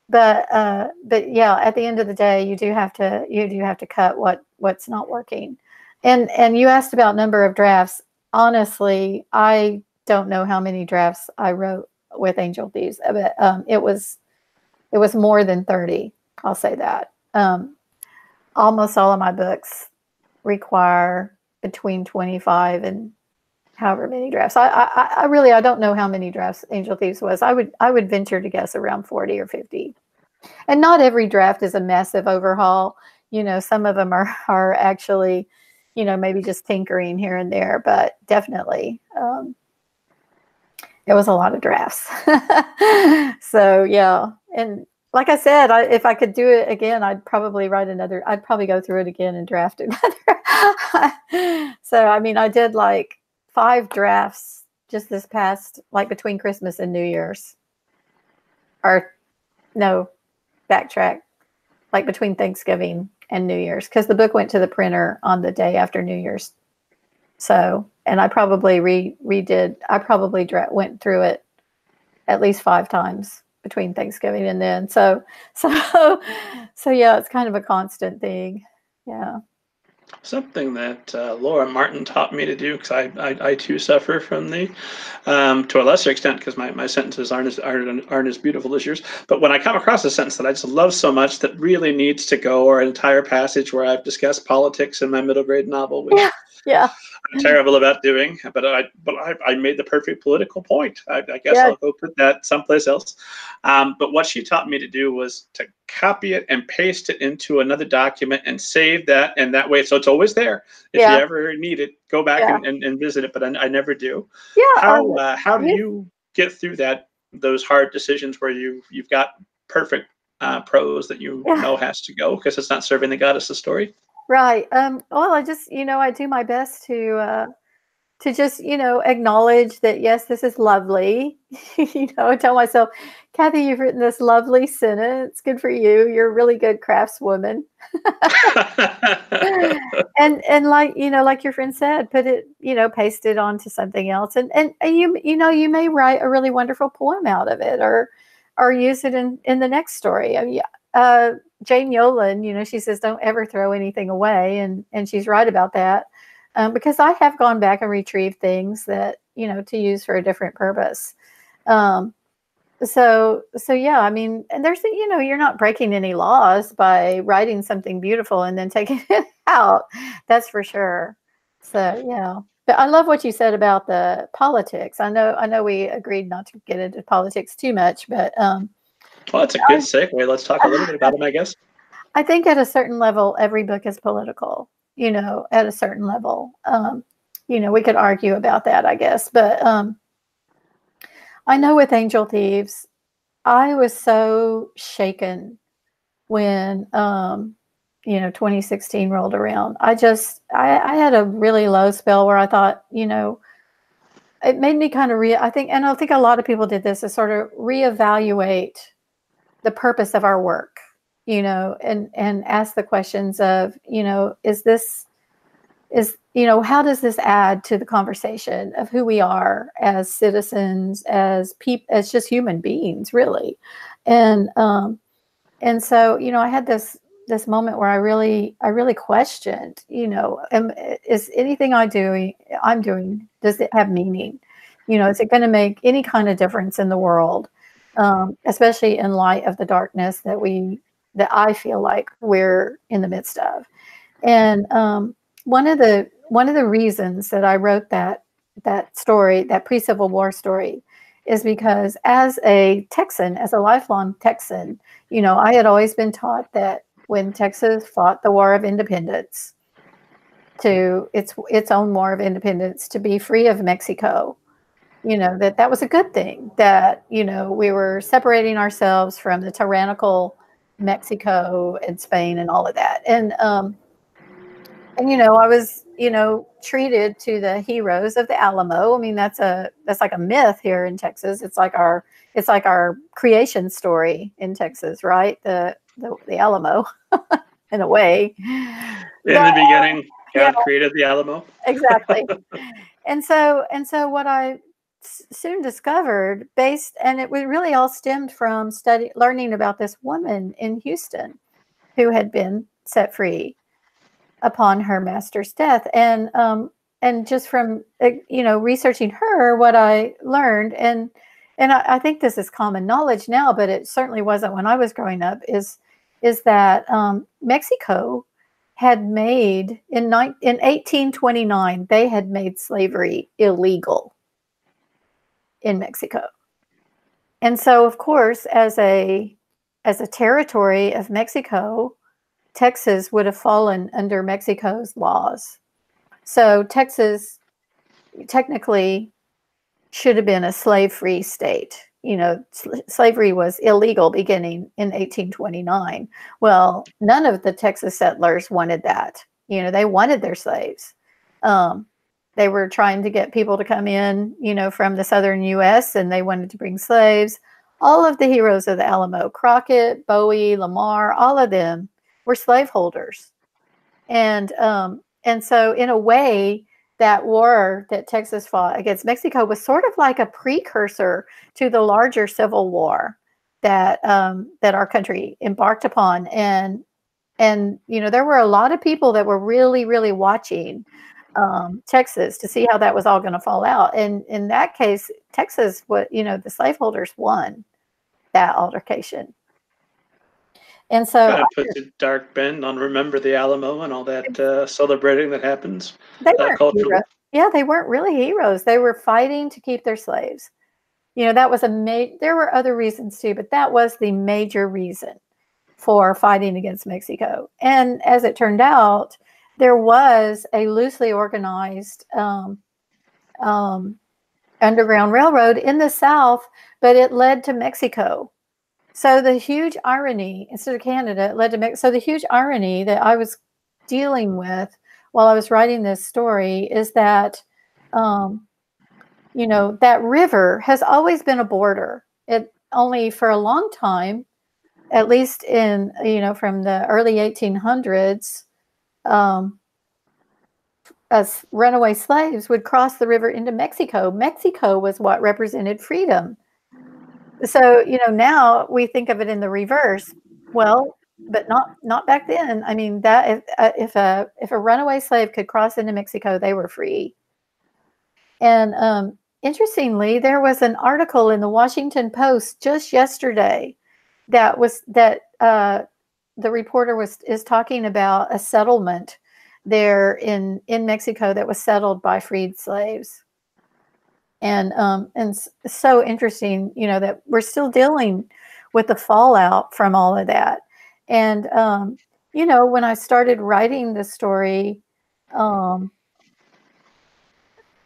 but yeah, at the end of the day, you do have to cut what's not working. And you asked about number of drafts. Honestly, I don't know how many drafts I wrote with Angel Thieves, but it was more than 30. I'll say that. Almost all of my books require between 25 and however many drafts. I really, I don't know how many drafts Angel Thieves was. I would venture to guess around 40 or 50. And not every draft is a massive overhaul. You know, some of them are actually, you know, maybe just tinkering here and there, but definitely it was a lot of drafts. So yeah, and like I said, if I could do it again, I'd probably I'd probably go through it again and draft another. So I mean, I did like 5 drafts just this past, like between Christmas and New Year's, or no, backtrack, like between Thanksgiving and New Year's, because the book went to the printer on the day after New Year's. So, and I probably went through it at least 5 times between Thanksgiving and then. So yeah, it's kind of a constant thing. Yeah. Something that Laura Martin taught me to do, because I too suffer from the, to a lesser extent, because my sentences aren't as beautiful as yours. But when I come across a sentence that I just love so much that really needs to go, or an entire passage where I've discussed politics in my middle grade novel, which Yeah. I'm terrible about doing, but I made the perfect political point. I guess Yeah. I'll go put that someplace else. But what she taught me to do was to copy it and paste it into another document and save that, and that way, so it's always there. If you Yeah. ever need it, go back Yeah. and visit it. But I never do. Yeah. How do you get through those hard decisions where you've got perfect prose that you Yeah. know has to go because it's not serving the goddess of story? Right. Well, I just, you know, I do my best to just, you know, acknowledge that, yes, this is lovely. You know, I tell myself, Kathi, you've written this lovely sentence. Good for you. You're a really good craftswoman. And like, you know, like your friend said, put it, you know, paste it onto something else. And you know, you may write a really wonderful poem out of it, or use it in the next story. I mean, Jane Yolen, you know, she says, don't ever throw anything away. And she's right about that. Because I have gone back and retrieved things that, you know, to use for a different purpose. So yeah, I mean, and there's, you know, you're not breaking any laws by writing something beautiful and then taking it out. That's for sure. So yeah. But I love what you said about the politics. I know we agreed not to get into politics too much, but Well, that's a good segue. Let's talk a little bit about them, I guess. I think at a certain level, every book is political, you know, at a certain level. You know, we could argue about that, I guess. But I know with Angel Thieves, I was so shaken when, 2016 rolled around, I had a really low spell where I thought, it made me kind of I think a lot of people did this, is sort of reevaluate the purpose of our work, and ask the questions of, how does this add to the conversation of who we are as citizens, as as just human beings, really. And so, I had this moment where I really questioned, is anything I'm doing, does it have meaning? Is it going to make any kind of difference in the world? Especially in light of the darkness that I feel like we're in the midst of. And one of the reasons that I wrote that story, that pre-Civil War story, is because as a Texan, as a lifelong Texan, I had always been taught that when Texas fought the War of Independence, to its own War of Independence, to be free of Mexico, that was a good thing, that, we were separating ourselves from the tyrannical Mexico and Spain and all of that. And I was, treated to the heroes of the Alamo. I mean, that's like a myth here in Texas. It's like our creation story in Texas, right? The Alamo, in a way. In the beginning, God created the Alamo. Exactly. And so what I soon discovered, and it really all stemmed from learning about this woman in Houston who had been set free upon her master's death, and just from researching her, what I learned, and I think this is common knowledge now, but it certainly wasn't when I was growing up, is that Mexico had made in 1829, they had made slavery illegal in Mexico. And so, of course, as a territory of Mexico, Texas would have fallen under Mexico's laws. So Texas technically should have been a slave-free state. Slavery was illegal beginning in 1829. Well, none of the Texas settlers wanted that. They wanted their slaves. They were trying to get people to come in, from the southern U.S., and they wanted to bring slaves. All of the heroes of the Alamo, Crockett, Bowie, Lamar, all of them were slaveholders. And so in a way, that war that Texas fought against Mexico was sort of like a precursor to the larger Civil War that our country embarked upon. And there were a lot of people that were really, really watching Texas to see how that was all going to fall out. And in that case, Texas, the slaveholders won that altercation. And so kind of puts a dark bend on Remember the Alamo and all that celebrating that happens. They weren't heroes. Yeah, they weren't really heroes. They were fighting to keep their slaves. That was there were other reasons too, but that was the major reason for fighting against Mexico. And as it turned out, there was a loosely organized underground railroad in the South, but it led to Mexico. So the huge irony, instead of Canada, it led to Mexico. So the huge irony that I was dealing with while I was writing this story is that, that river has always been a border. It only for a long time, at least in, from the early 1800s, as runaway slaves would cross the river into Mexico. Mexico was what represented freedom. So, now we think of it in the reverse. Well, but not back then. I mean, that if a runaway slave could cross into Mexico, they were free. And interestingly, there was an article in the Washington Post just yesterday that the reporter is talking about a settlement there in Mexico that was settled by freed slaves. And so interesting, that we're still dealing with the fallout from all of that. And, when I started writing the story,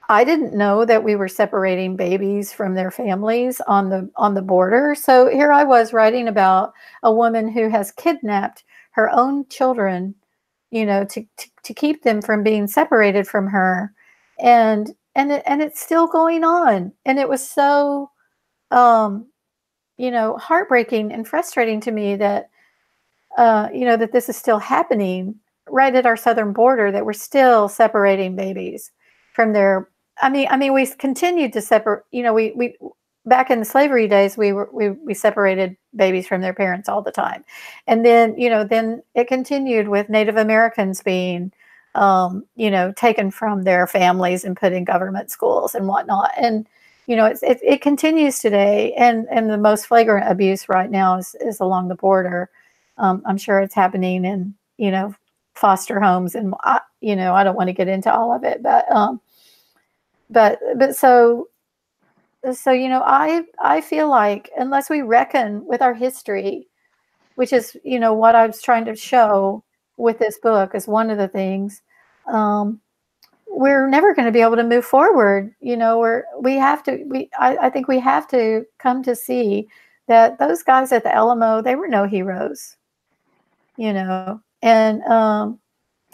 I didn't know that we were separating babies from their families on the border. So here I was writing about a woman who has kidnapped her own children, to keep them from being separated from her. And it's still going on. And it was so, heartbreaking and frustrating to me that, that this is still happening right at our southern border, that we're still separating babies from their, I mean, we continued to separate, we back in the slavery days, we separated babies from their parents all the time. And then, then it continued with Native Americans being, taken from their families and put in government schools and whatnot. And, it continues today. And the most flagrant abuse right now is along the border. I'm sure it's happening in, foster homes. And, I don't want to get into all of it, but so, I feel like unless we reckon with our history, which is, what I was trying to show with this book is one of the things, we're never going to be able to move forward. I think we have to come to see that those guys at the Alamo, they were no heroes, and, I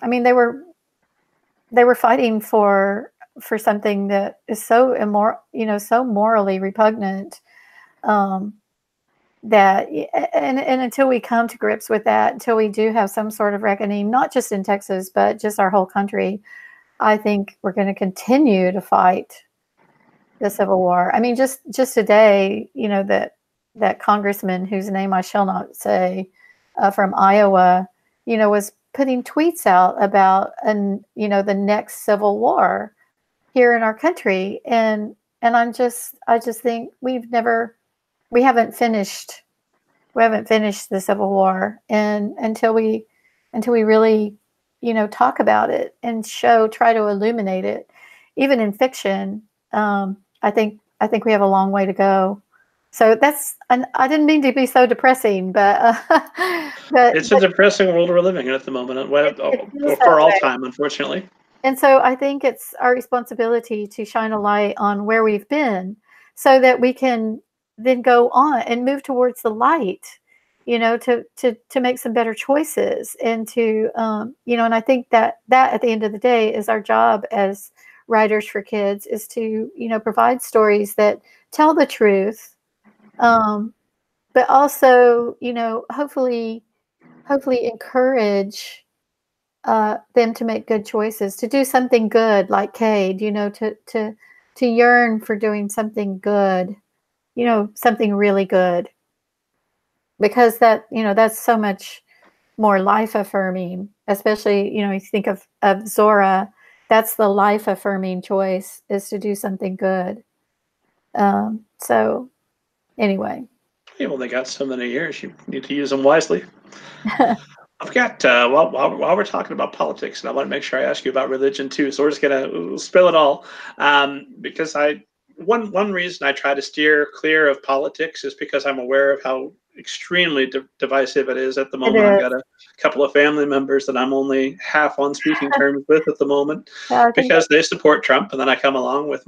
mean, they were fighting for something that is so immoral, so morally repugnant, that, and until we come to grips with that, until we do have some sort of reckoning, not just in Texas, but just our whole country, I think we're going to continue to fight the Civil War. I mean, just today, that congressman whose name I shall not say, from Iowa, was putting tweets out about, the next Civil War here in our country. And I just think we haven't finished the Civil War. And until we really, talk about it and try to illuminate it, even in fiction, I think we have a long way to go. So I didn't mean to be so depressing, but it's a depressing world we're living in at the moment, for all time, unfortunately. And so I think it's our responsibility to shine a light on where we've been so that we can then go on and move towards the light, to make some better choices and to, and I think that at the end of the day is our job as writers for kids, is to, provide stories that tell the truth, but also, hopefully encourage them to make good choices, to do something good, like Cade, to yearn for doing something good, something really good, because that's so much more life affirming, especially, you think of Zora, that's the life affirming choice, is to do something good. So anyway. You've only got so many years. You need to use them wisely. I've got, while we're talking about politics, and I want to make sure I ask you about religion too, so we're just going to spill it all, because one reason I try to steer clear of politics is because I'm aware of how extremely divisive it is at the moment. I've got a couple of family members that I'm only half on speaking terms with at the moment, because they support Trump, and then I come along with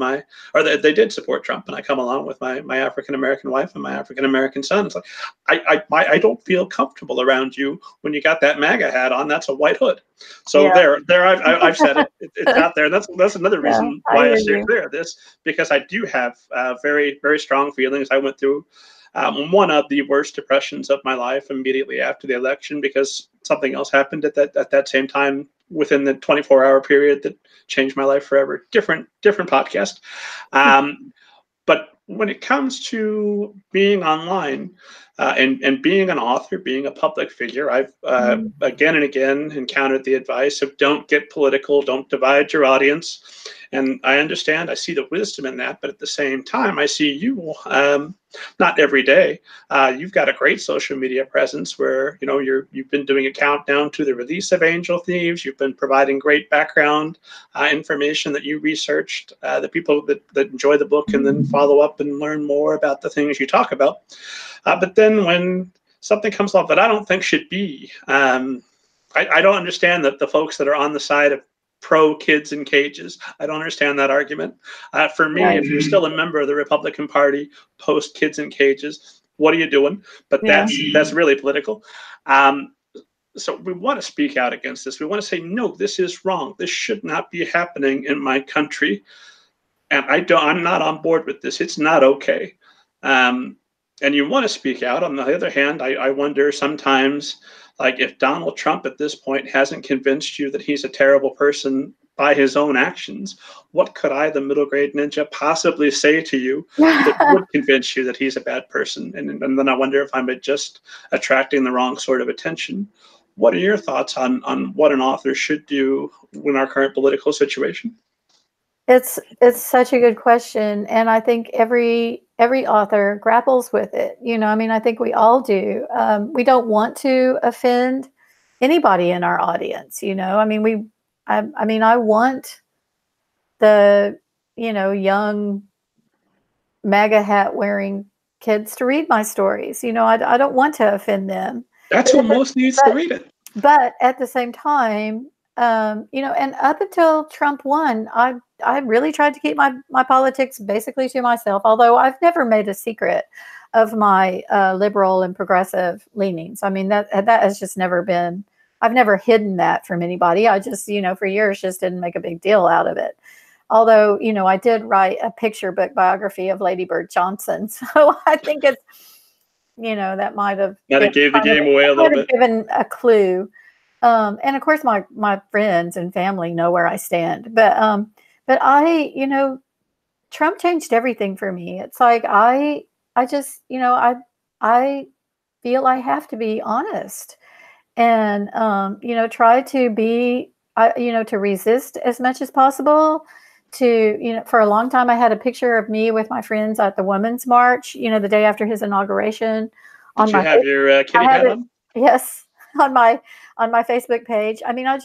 they did support Trump, and I come along with my African-American wife and my African-American son. It's like, I don't feel comfortable around you when you got that MAGA hat on. That's a white hood. So there, I've said it. It's out there. And that's another reason why I steer clear of this, because I do have very, very strong feelings. I went through one of the worst depressions of my life immediately after the election, because something else happened at that same time within the 24-hour period that changed my life forever. Different podcast. But when it comes to being online and being an author, being a public figure, I've again and again encountered the advice of don't get political, don't divide your audience. And I understand, I see the wisdom in that, but at the same time, I see you, not every day. You've got a great social media presence where, you've been doing a countdown to the release of Angel Thieves. You've been providing great background information that you researched, the people that enjoy the book and then follow up and learn more about the things you talk about. But then when something comes up that I don't think should be, I don't understand that the folks that are on the side of pro kids in cages, I don't understand that argument. For me, if you're still a member of the Republican Party post kids in cages, what are you doing? But that's really political. So we want to speak out against this. We want to say, no, this is wrong. This should not be happening in my country. And I'm not on board with this. It's not okay. Um, and you want to speak out. On the other hand, I wonder sometimes, like, if Donald Trump at this point hasn't convinced you that he's a terrible person by his own actions, what could I, the middle grade ninja, possibly say to you that would convince you that he's a bad person? And then I wonder if I'm just attracting the wrong sort of attention. What are your thoughts on what an author should do in our current political situation? It's such a good question, and I think every author grapples with it. You know, I mean, I think we all do. We don't want to offend anybody in our audience. You know, I mean, I mean, I want the young MAGA hat wearing kids to read my stories. You know, I don't want to offend them. That's who most needs to read it. But at the same time, and up until Trump won, I really tried to keep my politics basically to myself, although I've never made a secret of my liberal and progressive leanings. I mean, that has just never been, I've never hidden that from anybody. I just, for years just didn't make a big deal out of it. Although, I did write a picture book biography of Lady Bird Johnson. So I think it's, that might have gave the game away a little bit. Given a clue. And of course my friends and family know where I stand, but I, Trump changed everything for me. It's like, I just, I feel I have to be honest and, try to be, to resist as much as possible. To, for a long time, I had a picture of me with my friends at the Women's March, the day after his inauguration. Did you have your kitty hat on? Yes, on my Facebook page. I mean, I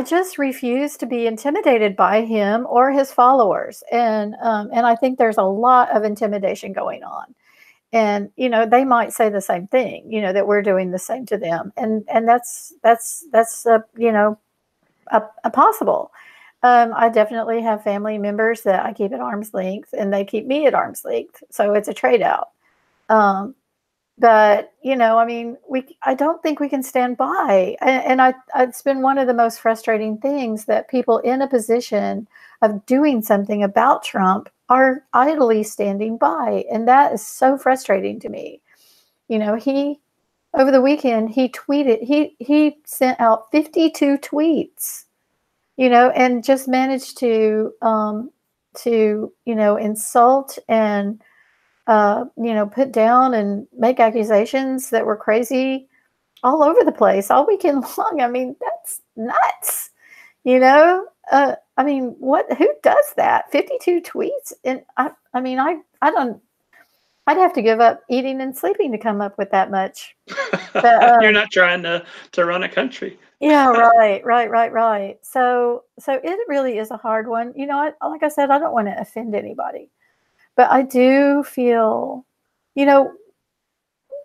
just refuse to be intimidated by him or his followers, and I think there's a lot of intimidation going on. And they might say the same thing, that we're doing the same to them, and that's a possible. I definitely have family members that I keep at arm's length, and they keep me at arm's length. So it's a trade out. But I mean, I don't think we can stand by. And it's been one of the most frustrating things that people in a position of doing something about Trump are idly standing by. And that is so frustrating to me. He, over the weekend, he tweeted, he sent out 52 tweets, and just managed to insult and, put down and make accusations that were crazy all over the place all weekend long. I mean, that's nuts. I mean, who does that? 52 tweets? And I mean, I'd have to give up eating and sleeping to come up with that much. But, you're not trying to run a country. Yeah, right. So it really is a hard one. Like I said, I don't want to offend anybody. But I do feel,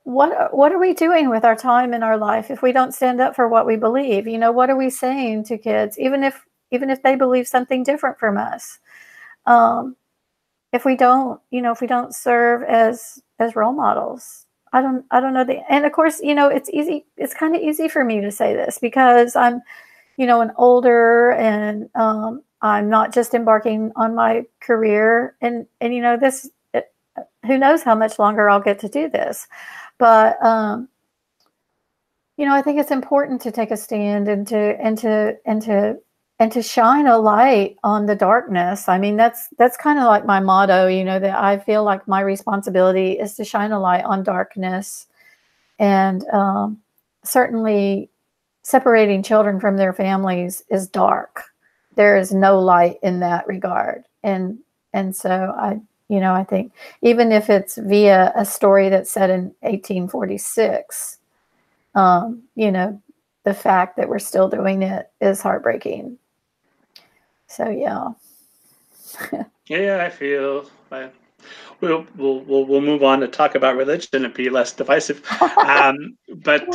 what are we doing with our time in our life if we don't stand up for what we believe? What are we saying to kids, even if they believe something different from us? If we don't, serve as role models, I don't know. And of course, it's easy. It's kind of easy for me to say this because I'm, an older and, I'm not just embarking on my career and this, who knows how much longer I'll get to do this. But, I think it's important to take a stand and to shine a light on the darkness. I mean, that's kind of like my motto, that I feel like my responsibility is to shine a light on darkness, and, certainly separating children from their families is dark. There is no light in that regard. And so I think even if it's via a story that's set in 1846, the fact that we're still doing it is heartbreaking. So, yeah. Yeah, I feel we'll move on to talk about religion and be less divisive. But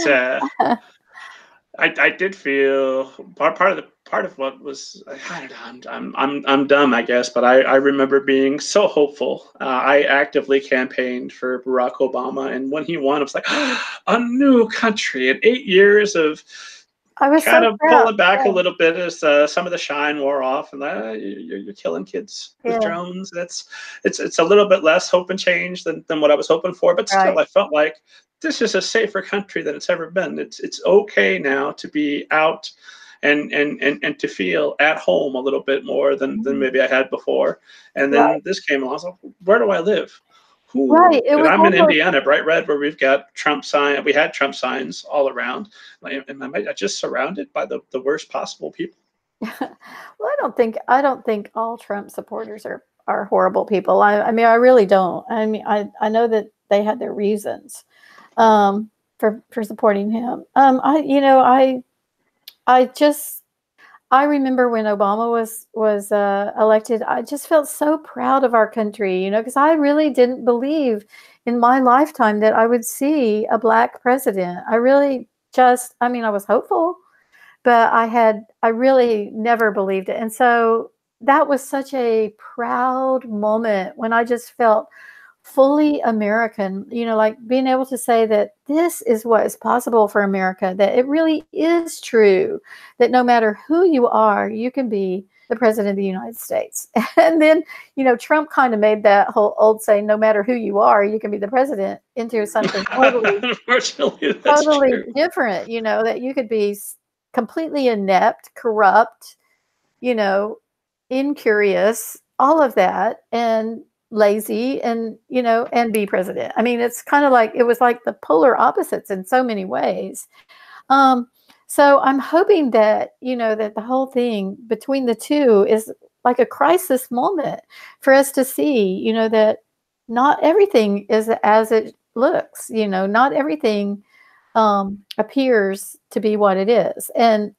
I did feel part part of what was, I don't know, I'm dumb, I guess, but I remember being so hopeful. I actively campaigned for Barack Obama, and when he won, I was like, a new country, and 8 years of I was kind so of proud. pulling back a Yeah. little bit as some of the shine wore off, and you're killing kids with Yeah. drones. It's a little bit less hope and change than what I was hoping for, but still, Right. I felt like this is a safer country than it's ever been. It's okay now to be out and to feel at home a little bit more than Mhm. maybe I had before. And Right. then this came along. I was like, where do I live? Right. It And was I'm in almost. Indiana, bright red, where we've got Trump sign. We had Trump signs all around. Am I just surrounded by the worst possible people? Well, I don't think all Trump supporters are horrible people. I mean, I really don't. I mean, I know that they had their reasons for supporting him. I just I remember when Obama was elected. I just felt so proud of our country, because I really didn't believe in my lifetime that I would see a black president. I really just, I mean, I was hopeful, but I really never believed it. And so that was such a proud moment when I just felt fully American, like being able to say that this is what is possible for America, that it really is true, that no matter who you are, you can be the president of the United States. And then, Trump kind of made that whole old saying, no matter who you are, you can be the president, into something Unfortunately, that's totally true. different, that you could be completely inept, corrupt, you know, incurious, all of that, and lazy, and be president. I mean, it's kind of like it was like the polar opposites in so many ways. Um, so I'm hoping that, that the whole thing between the two is like a crisis moment for us to see, that not everything is as it looks, not everything appears to be what it is. And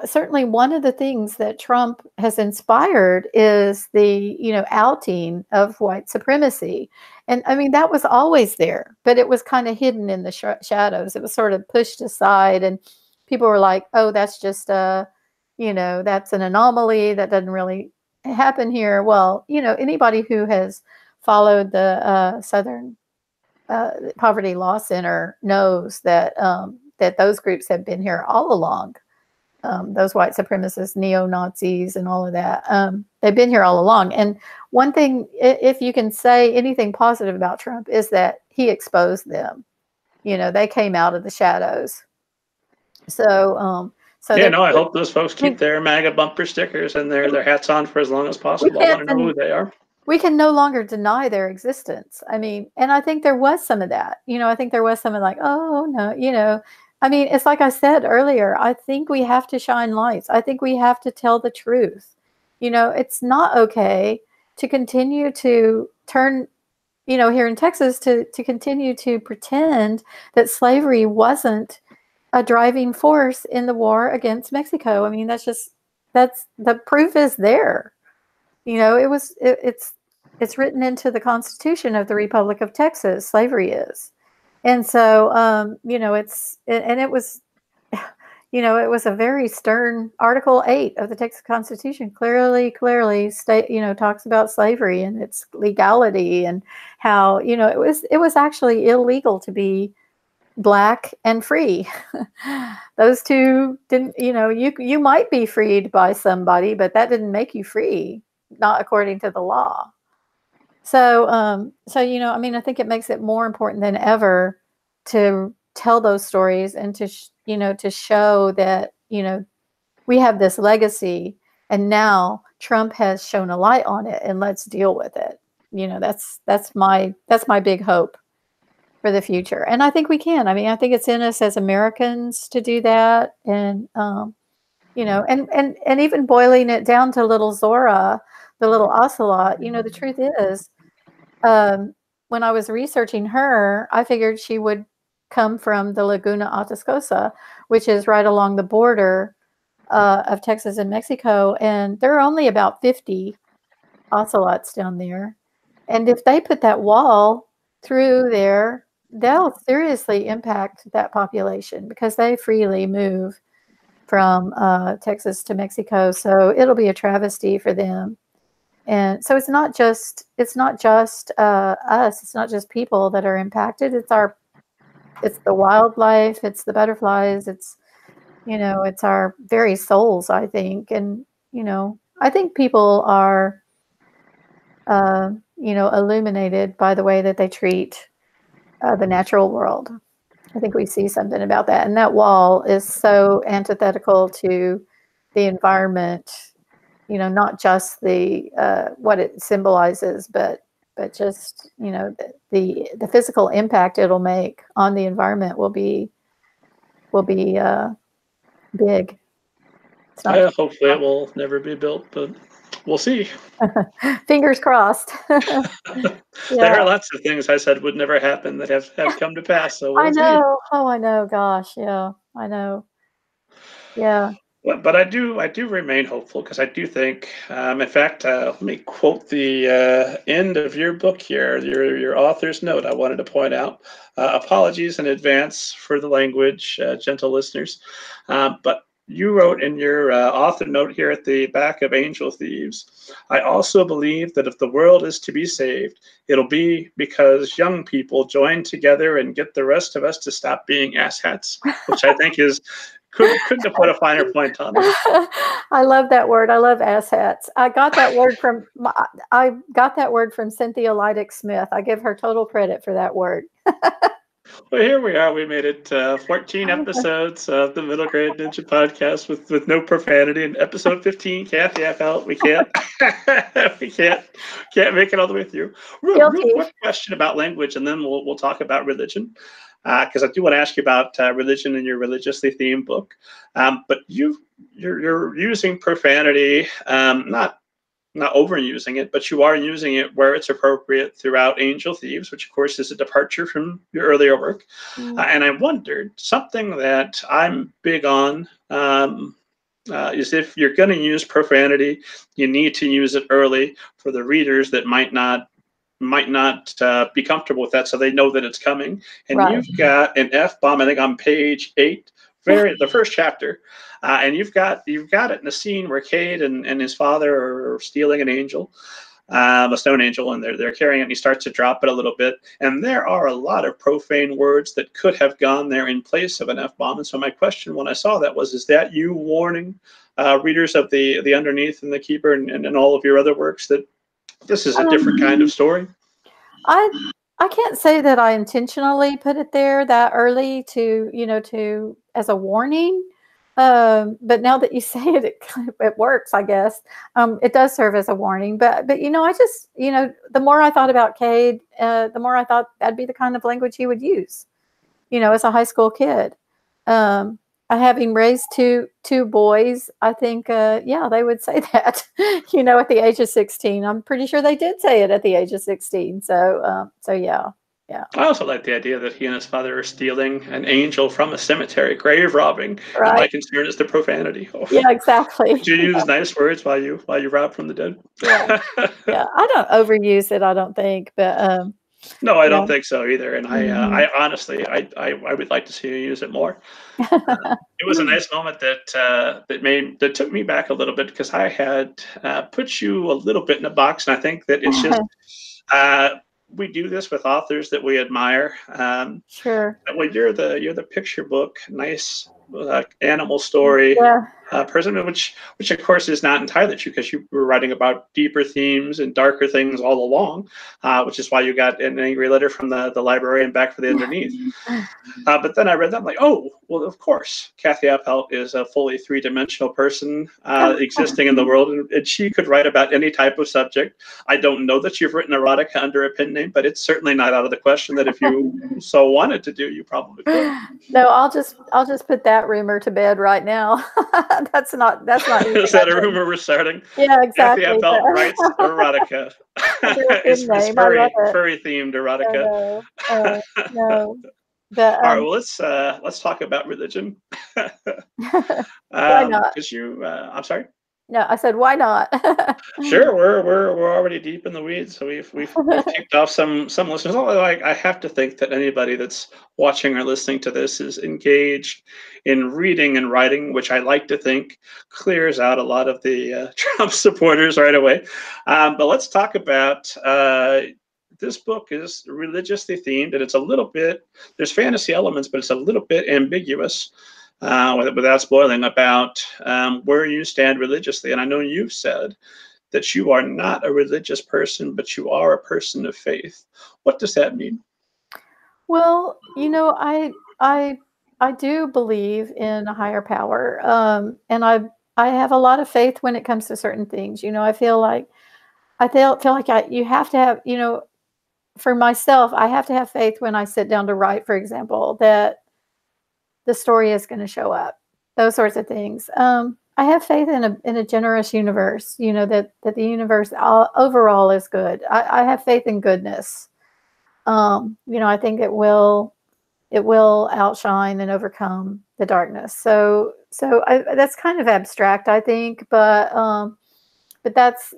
certainly one of the things that Trump has inspired is the, outing of white supremacy. And I mean, that was always there, but it was kind of hidden in the shadows. It was sort of pushed aside, and people were like, oh, that's just that's an anomaly. That doesn't really happen here. Well, anybody who has followed the Southern Poverty Law Center knows that those groups have been here all along. Those white supremacists, neo-Nazis, and all of that. They've been here all along. And one thing, if you can say anything positive about Trump, is that he exposed them. They came out of the shadows. So Yeah, they're. no, I hope those folks I keep mean, their MAGA bumper stickers and their hats on for as long as we possible. I want can't. to know who they are. We can no longer deny their existence. I mean, and I think there was some of that. I think there was some of like, oh no, I mean, it's like I said earlier, I think we have to shine lights. I think we have to tell the truth. It's not okay to continue to turn, here in Texas, to continue to pretend that slavery wasn't a driving force in the war against Mexico. I mean, that's the proof is there. It's written into the Constitution of the Republic of Texas. Slavery is, and so it was, it was a very stern Article 8 of the Texas Constitution. Clearly, state talks about slavery and its legality, and how it was actually illegal to be black and free. Those two didn't, you might be freed by somebody, but that didn't make you free, not according to the law. So I mean, I think it makes it more important than ever to tell those stories, and to show that we have this legacy, and now Trump has shown a light on it, and let's deal with it. That's my big hope for the future. And I think we can. I mean, I think it's in us as Americans to do that. And and even boiling it down to little Zora, the little ocelot, the truth is, um, when I was researching her, I figured she would come from the Laguna Atascosa, which is right along the border of Texas and Mexico. And there are only about 50 ocelots down there. And if they put that wall through there, they'll seriously impact that population, because they freely move from Texas to Mexico. So it'll be a travesty for them. And so it's not just us. It's not just people that are impacted. It's the wildlife. It's the butterflies. It's it's our very souls, I think. And I think people are illuminated by the way that they treat the natural world. I think we see something about that. And that wall is so antithetical to the environment, not just the what it symbolizes, but just, the physical impact it'll make on the environment will be big. It's not Hopefully it will never be built, but we'll see. Fingers crossed. There Yeah. are lots of things I said would never happen that have come to pass, so I we'll see. know. Oh, I know. Gosh. Yeah. I know. Yeah. But I do remain hopeful because I do think, in fact, let me quote the end of your book here, your author's note. I wanted to point out. Apologies in advance for the language, gentle listeners, but you wrote in your author note here at the back of Angel Thieves, I also believe that if the world is to be saved, it'll be because young people join together and get the rest of us to stop being asshats, which I think is couldn't have put a finer point on it. I love that word. I love asshats. I got that word from Cynthia Leidick Smith. I give her total credit for that word. Well, here we are. We made it 14 episodes of the Middle Grade Ninja podcast with no profanity. And episode 15, Kathi Appelt, we can't we can't make it all the way through. Real Guilty. quick question about language, and then we'll talk about religion, because I do want to ask you about religion in your religiously themed book. But you're using profanity, not overusing it, but you are using it where it's appropriate throughout Angel Thieves, which of course is a departure from your earlier work. And I wondered, something that I'm big on is if you're going to use profanity, you need to use it early for the readers that might not be comfortable with that, so they know that it's coming. And Right. You've got an F-bomb, I think, on page 8, the first chapter. And you've got it in a scene where Cade and his father are stealing an angel, a stone angel, and they're carrying it, and he starts to drop it a little bit. And there are a lot of profane words that could have gone there in place of an F-bomb. And so my question when I saw that was, is that you warning readers of the Underneath and the Keeper and all of your other works that this is a different kind of story? I can't say that I intentionally put it there that early to as a warning. But now that you say it, it works, I guess. It does serve as a warning. But I just, the more I thought about Cade, the more I thought that'd be the kind of language he would use, as a high school kid. Having raised two boys, I think, they would say that, at the age of 16. I'm pretty sure they did say it at the age of 16. So yeah. I also like the idea that he and his father are stealing an angel from a cemetery, grave robbing. Right. And my concern is the profanity. Oh. Yeah, exactly. Did you use nice words while you rob from the dead? Yeah. I don't overuse it, I don't think, but no, I don't think so either. And I honestly, I would like to see you use it more. It was a nice moment that took me back a little bit, because I had put you a little bit in a box, and I think that it's just we do this with authors that we admire. Sure. Well, you're the picture book, nice animal story person, which of course is not entirely true, because you were writing about deeper themes and darker things all along, which is why you got an angry letter from the librarian back for the Underneath. But then I read that, I'm like, oh, well, of course, Kathi Appelt is a fully three-dimensional person existing in the world, and she could write about any type of subject. I don't know that you've written erotica under a pen name, but it's certainly not out of the question that if you so wanted to do, you probably could. No, I'll just put that rumor to bed right now. That's not. Is that a rumor we're starting? Yeah, exactly. Kathi Appelt writes erotica. It's furry themed erotica. No. All right. Well, let's talk about religion. Why not? Because I'm sorry. No, I said, why not? Sure, we're already deep in the weeds, so we've ticked off some listeners. Although I have to think that anybody that's watching or listening to this is engaged in reading and writing, which I like to think clears out a lot of the Trump supporters right away. But let's talk about this book is religiously themed, and it's a little bit there's fantasy elements, but it's a little bit ambiguous. Without spoiling about where you stand religiously. And I know you've said that you are not a religious person, but you are a person of faith. What does that mean? Well, I do believe in a higher power, and I have a lot of faith when it comes to certain things. I feel like you have to have, for myself, I have to have faith when I sit down to write, for example, that the story is going to show up. Those sorts of things. I have faith in a generous universe. That the universe overall is good. I have faith in goodness. I think it will outshine and overcome the darkness. So that's kind of abstract, I think, but that's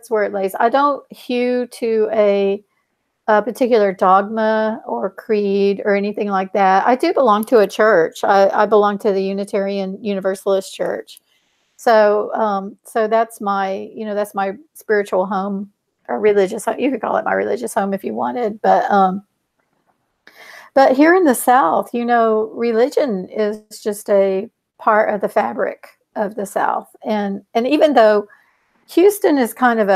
where it lays. I don't hew to a particular dogma or creed or anything like that. I do belong to a church. I belong to the Unitarian Universalist Church. So that's my spiritual home or religious home. You could call it my religious home if you wanted, but here in the South, religion is just a part of the fabric of the South. And even though Houston is kind of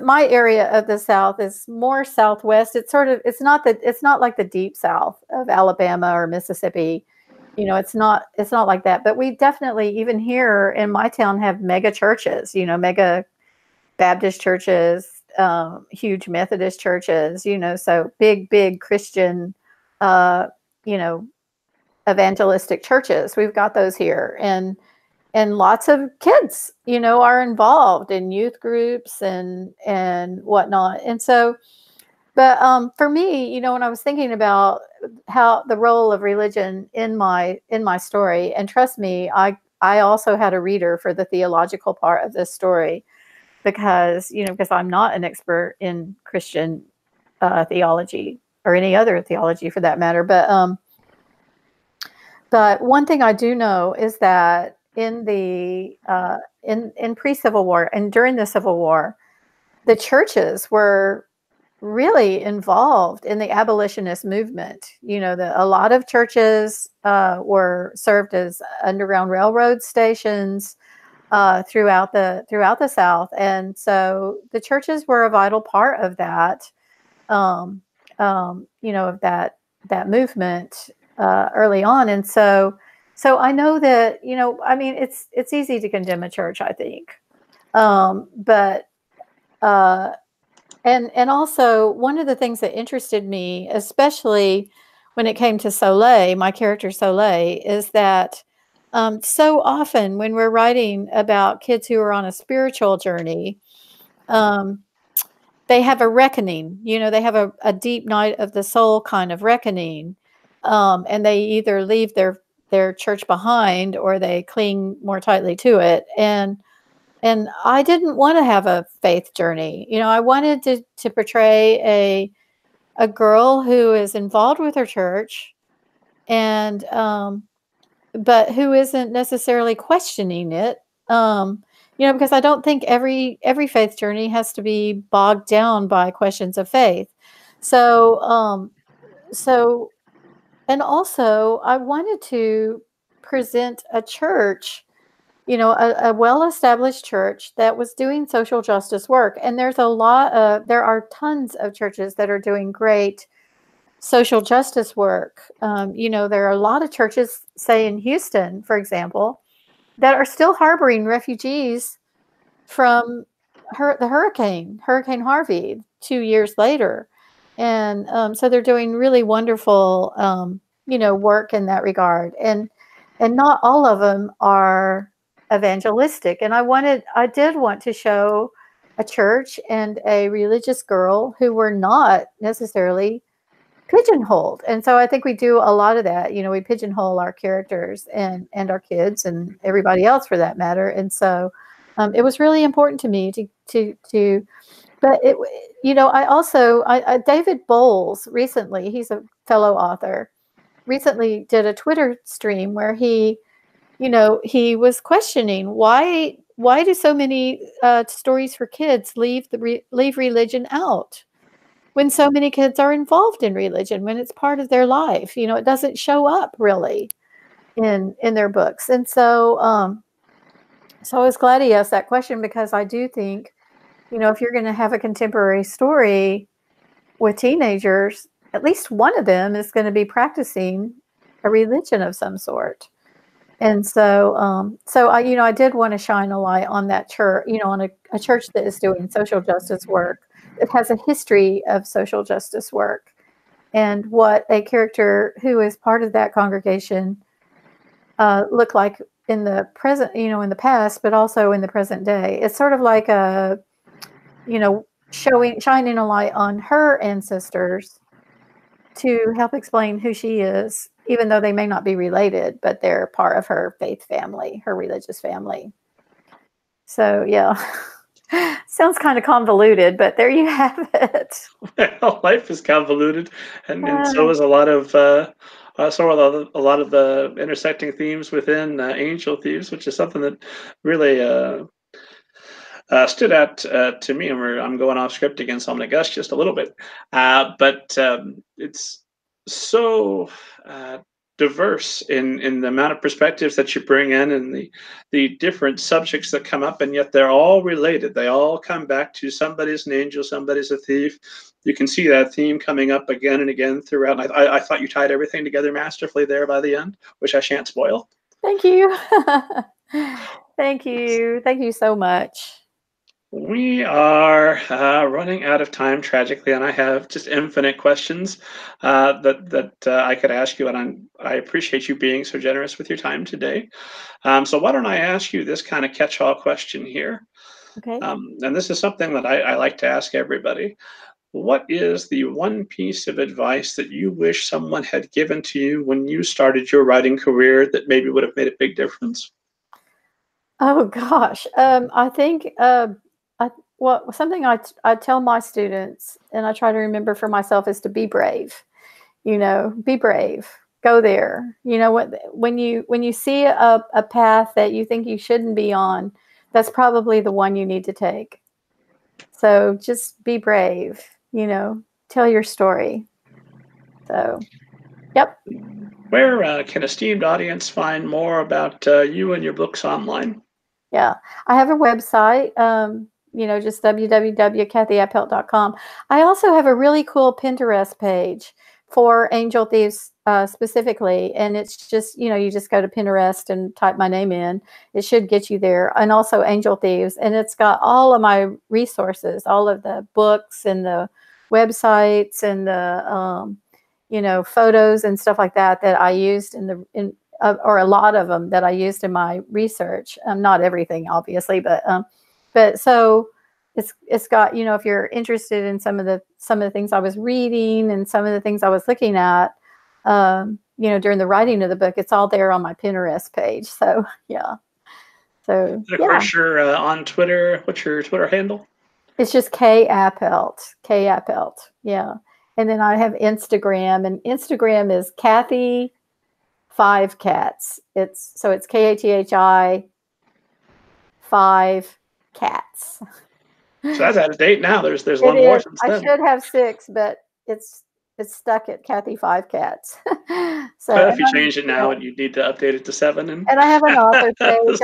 my area of the South is more Southwest. It's not like the deep South of Alabama or Mississippi. It's not like that. But we definitely, even here in my town, have mega churches, mega Baptist churches, huge Methodist churches, so big Christian, uh, you know, evangelistic churches. We've got those here. And lots of kids, are involved in youth groups and whatnot. And so, but for me, when I was thinking about how the role of religion in my story, and trust me, I also had a reader for the theological part of this story because I'm not an expert in Christian theology or any other theology for that matter. But one thing I do know is that in pre-Civil War and during the Civil War, the churches were really involved in the abolitionist movement. A lot of churches were served as underground railroad stations throughout the South, and so the churches were a vital part of that. Of that movement early on, and so I know that I mean, it's easy to condemn a church, I think, but and also one of the things that interested me, especially when it came to Soleil, my character Soleil, is that so often when we're writing about kids who are on a spiritual journey, um, they have a reckoning. They have a deep night of the soul kind of reckoning, and they either leave their church behind or they cling more tightly to it. And I didn't want to have a faith journey. I wanted to portray a girl who is involved with her church and but who isn't necessarily questioning it. Because I don't think every faith journey has to be bogged down by questions of faith. So so and also I wanted to present a church, a well-established church that was doing social justice work. And there are tons of churches that are doing great social justice work. There are a lot of churches, say in Houston, for example, that are still harboring refugees from the Hurricane Harvey 2 years later. And so they're doing really wonderful, work in that regard. And not all of them are evangelistic. And I did want to show a church and a religious girl who were not necessarily pigeonholed. And so I think we do a lot of that. We pigeonhole our characters and our kids and everybody else for that matter. And so it was really important to me to but I also, David Bowles recently, he's a fellow author, recently did a Twitter stream where he was questioning why do so many stories for kids leave religion out when so many kids are involved in religion, when it's part of their life. It doesn't show up really in their books. And so I was glad he asked that question, because I do think, if you're going to have a contemporary story with teenagers, at least one of them is going to be practicing a religion of some sort. And so I did want to shine a light on that church, on a church that is doing social justice work. It has a history of social justice work, and what a character who is part of that congregation looked like in the present, in the past, but also in the present day. It's sort of like shining a light on her ancestors to help explain who she is, even though they may not be related, but they're part of her faith family, her religious family. So, yeah, sounds kind of convoluted, but there you have it. Well, life is convoluted, and so is a lot of a lot of the intersecting themes within Angel Thieves, which is something that really stood out to me. And I'm going off script again, so I'm going to gush just a little bit. But it's so diverse in the amount of perspectives that you bring in, and the different subjects that come up, and yet they're all related. They all come back to somebody's an angel, somebody's a thief. You can see that theme coming up again and again throughout. I thought you tied everything together masterfully there by the end, which I shan't spoil. Thank you. Thank you. Thank you so much. We are running out of time, tragically, and I have just infinite questions that I could ask you, and I appreciate you being so generous with your time today. So why don't I ask you this kind of catch-all question here? Okay. And this is something that I like to ask everybody. What is the one piece of advice that you wish someone had given to you when you started your writing career that maybe would have made a big difference? Oh gosh, I think something I tell my students, and I try to remember for myself, is to be brave. Be brave. Go there. When you see a path that you think you shouldn't be on, that's probably the one you need to take. So just be brave. Tell your story. So, yep. Where can esteemed audience find more about you and your books online? Yeah, I have a website, just www.kathiappelt.com. I also have a really cool Pinterest page for Angel Thieves specifically, and it's just, you just go to Pinterest and type my name in. It should get you there, and also Angel Thieves, and it's got all of my resources, all of the books and the websites and the photos and stuff like that I used or a lot of them that I used in my research. Not everything, obviously, but so it's got, if you're interested in some of the things I was reading and some of the things I was looking at, during the writing of the book, it's all there on my Pinterest page. So yeah. So of course, you're on Twitter. What's your Twitter handle? It's just K Appelt. Yeah. And then I have Instagram, and Instagram is Kathi 5 Cats. It's Kathi 5 Cats. So that's out of date now. There's one more since then. I should have 6, but it's stuck at Kathi 5 Cats. So well, if you change it now, and you need to update it to 7, and I have an author page.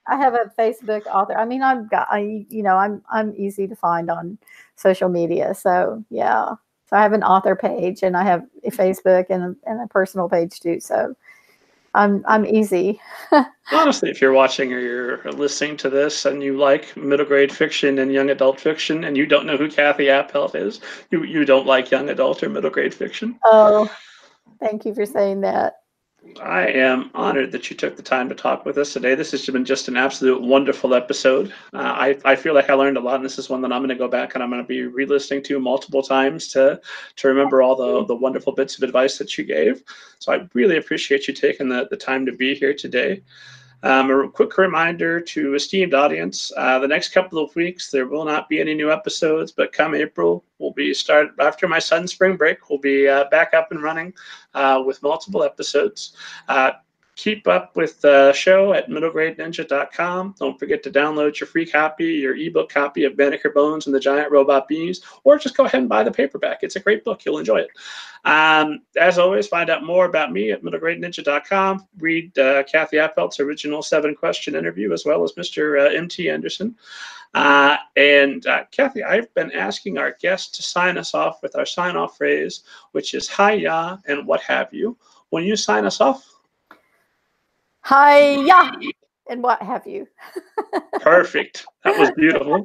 I have a Facebook author. I mean, I'm easy to find on social media. So yeah. So I have an author page, and I have a Facebook and a personal page too. So I'm easy. Honestly, if you're watching or you're listening to this and you like middle grade fiction and young adult fiction, and you don't know who Kathi Appelt is, you don't like young adult or middle grade fiction. Oh, thank you for saying that. I am honored that you took the time to talk with us today. This has been just an absolute wonderful episode. I feel like I learned a lot, and this is one that I'm going to go back and I'm going to be re-listening to multiple times to remember all the wonderful bits of advice that you gave. So I really appreciate you taking the time to be here today. A quick reminder to esteemed audience, the next couple of weeks, there will not be any new episodes, but come April, we'll be started after my son's spring break. We'll be back up and running with multiple episodes. Keep up with the show at middlegradeninja.com. Don't forget to download your free copy, your ebook copy of Banneker Bones and the Giant Robot Bees, or just go ahead and buy the paperback. It's a great book. You'll enjoy it. As always, find out more about me at middlegradeninja.com. Read Kathi Appelt's original 7-question interview, as well as Mr. M.T. Anderson. Kathi, I've been asking our guests to sign us off with our sign-off phrase, which is hi-ya and what have you. When you sign us off, Hi-ya, and what have you. perfect. That was beautiful.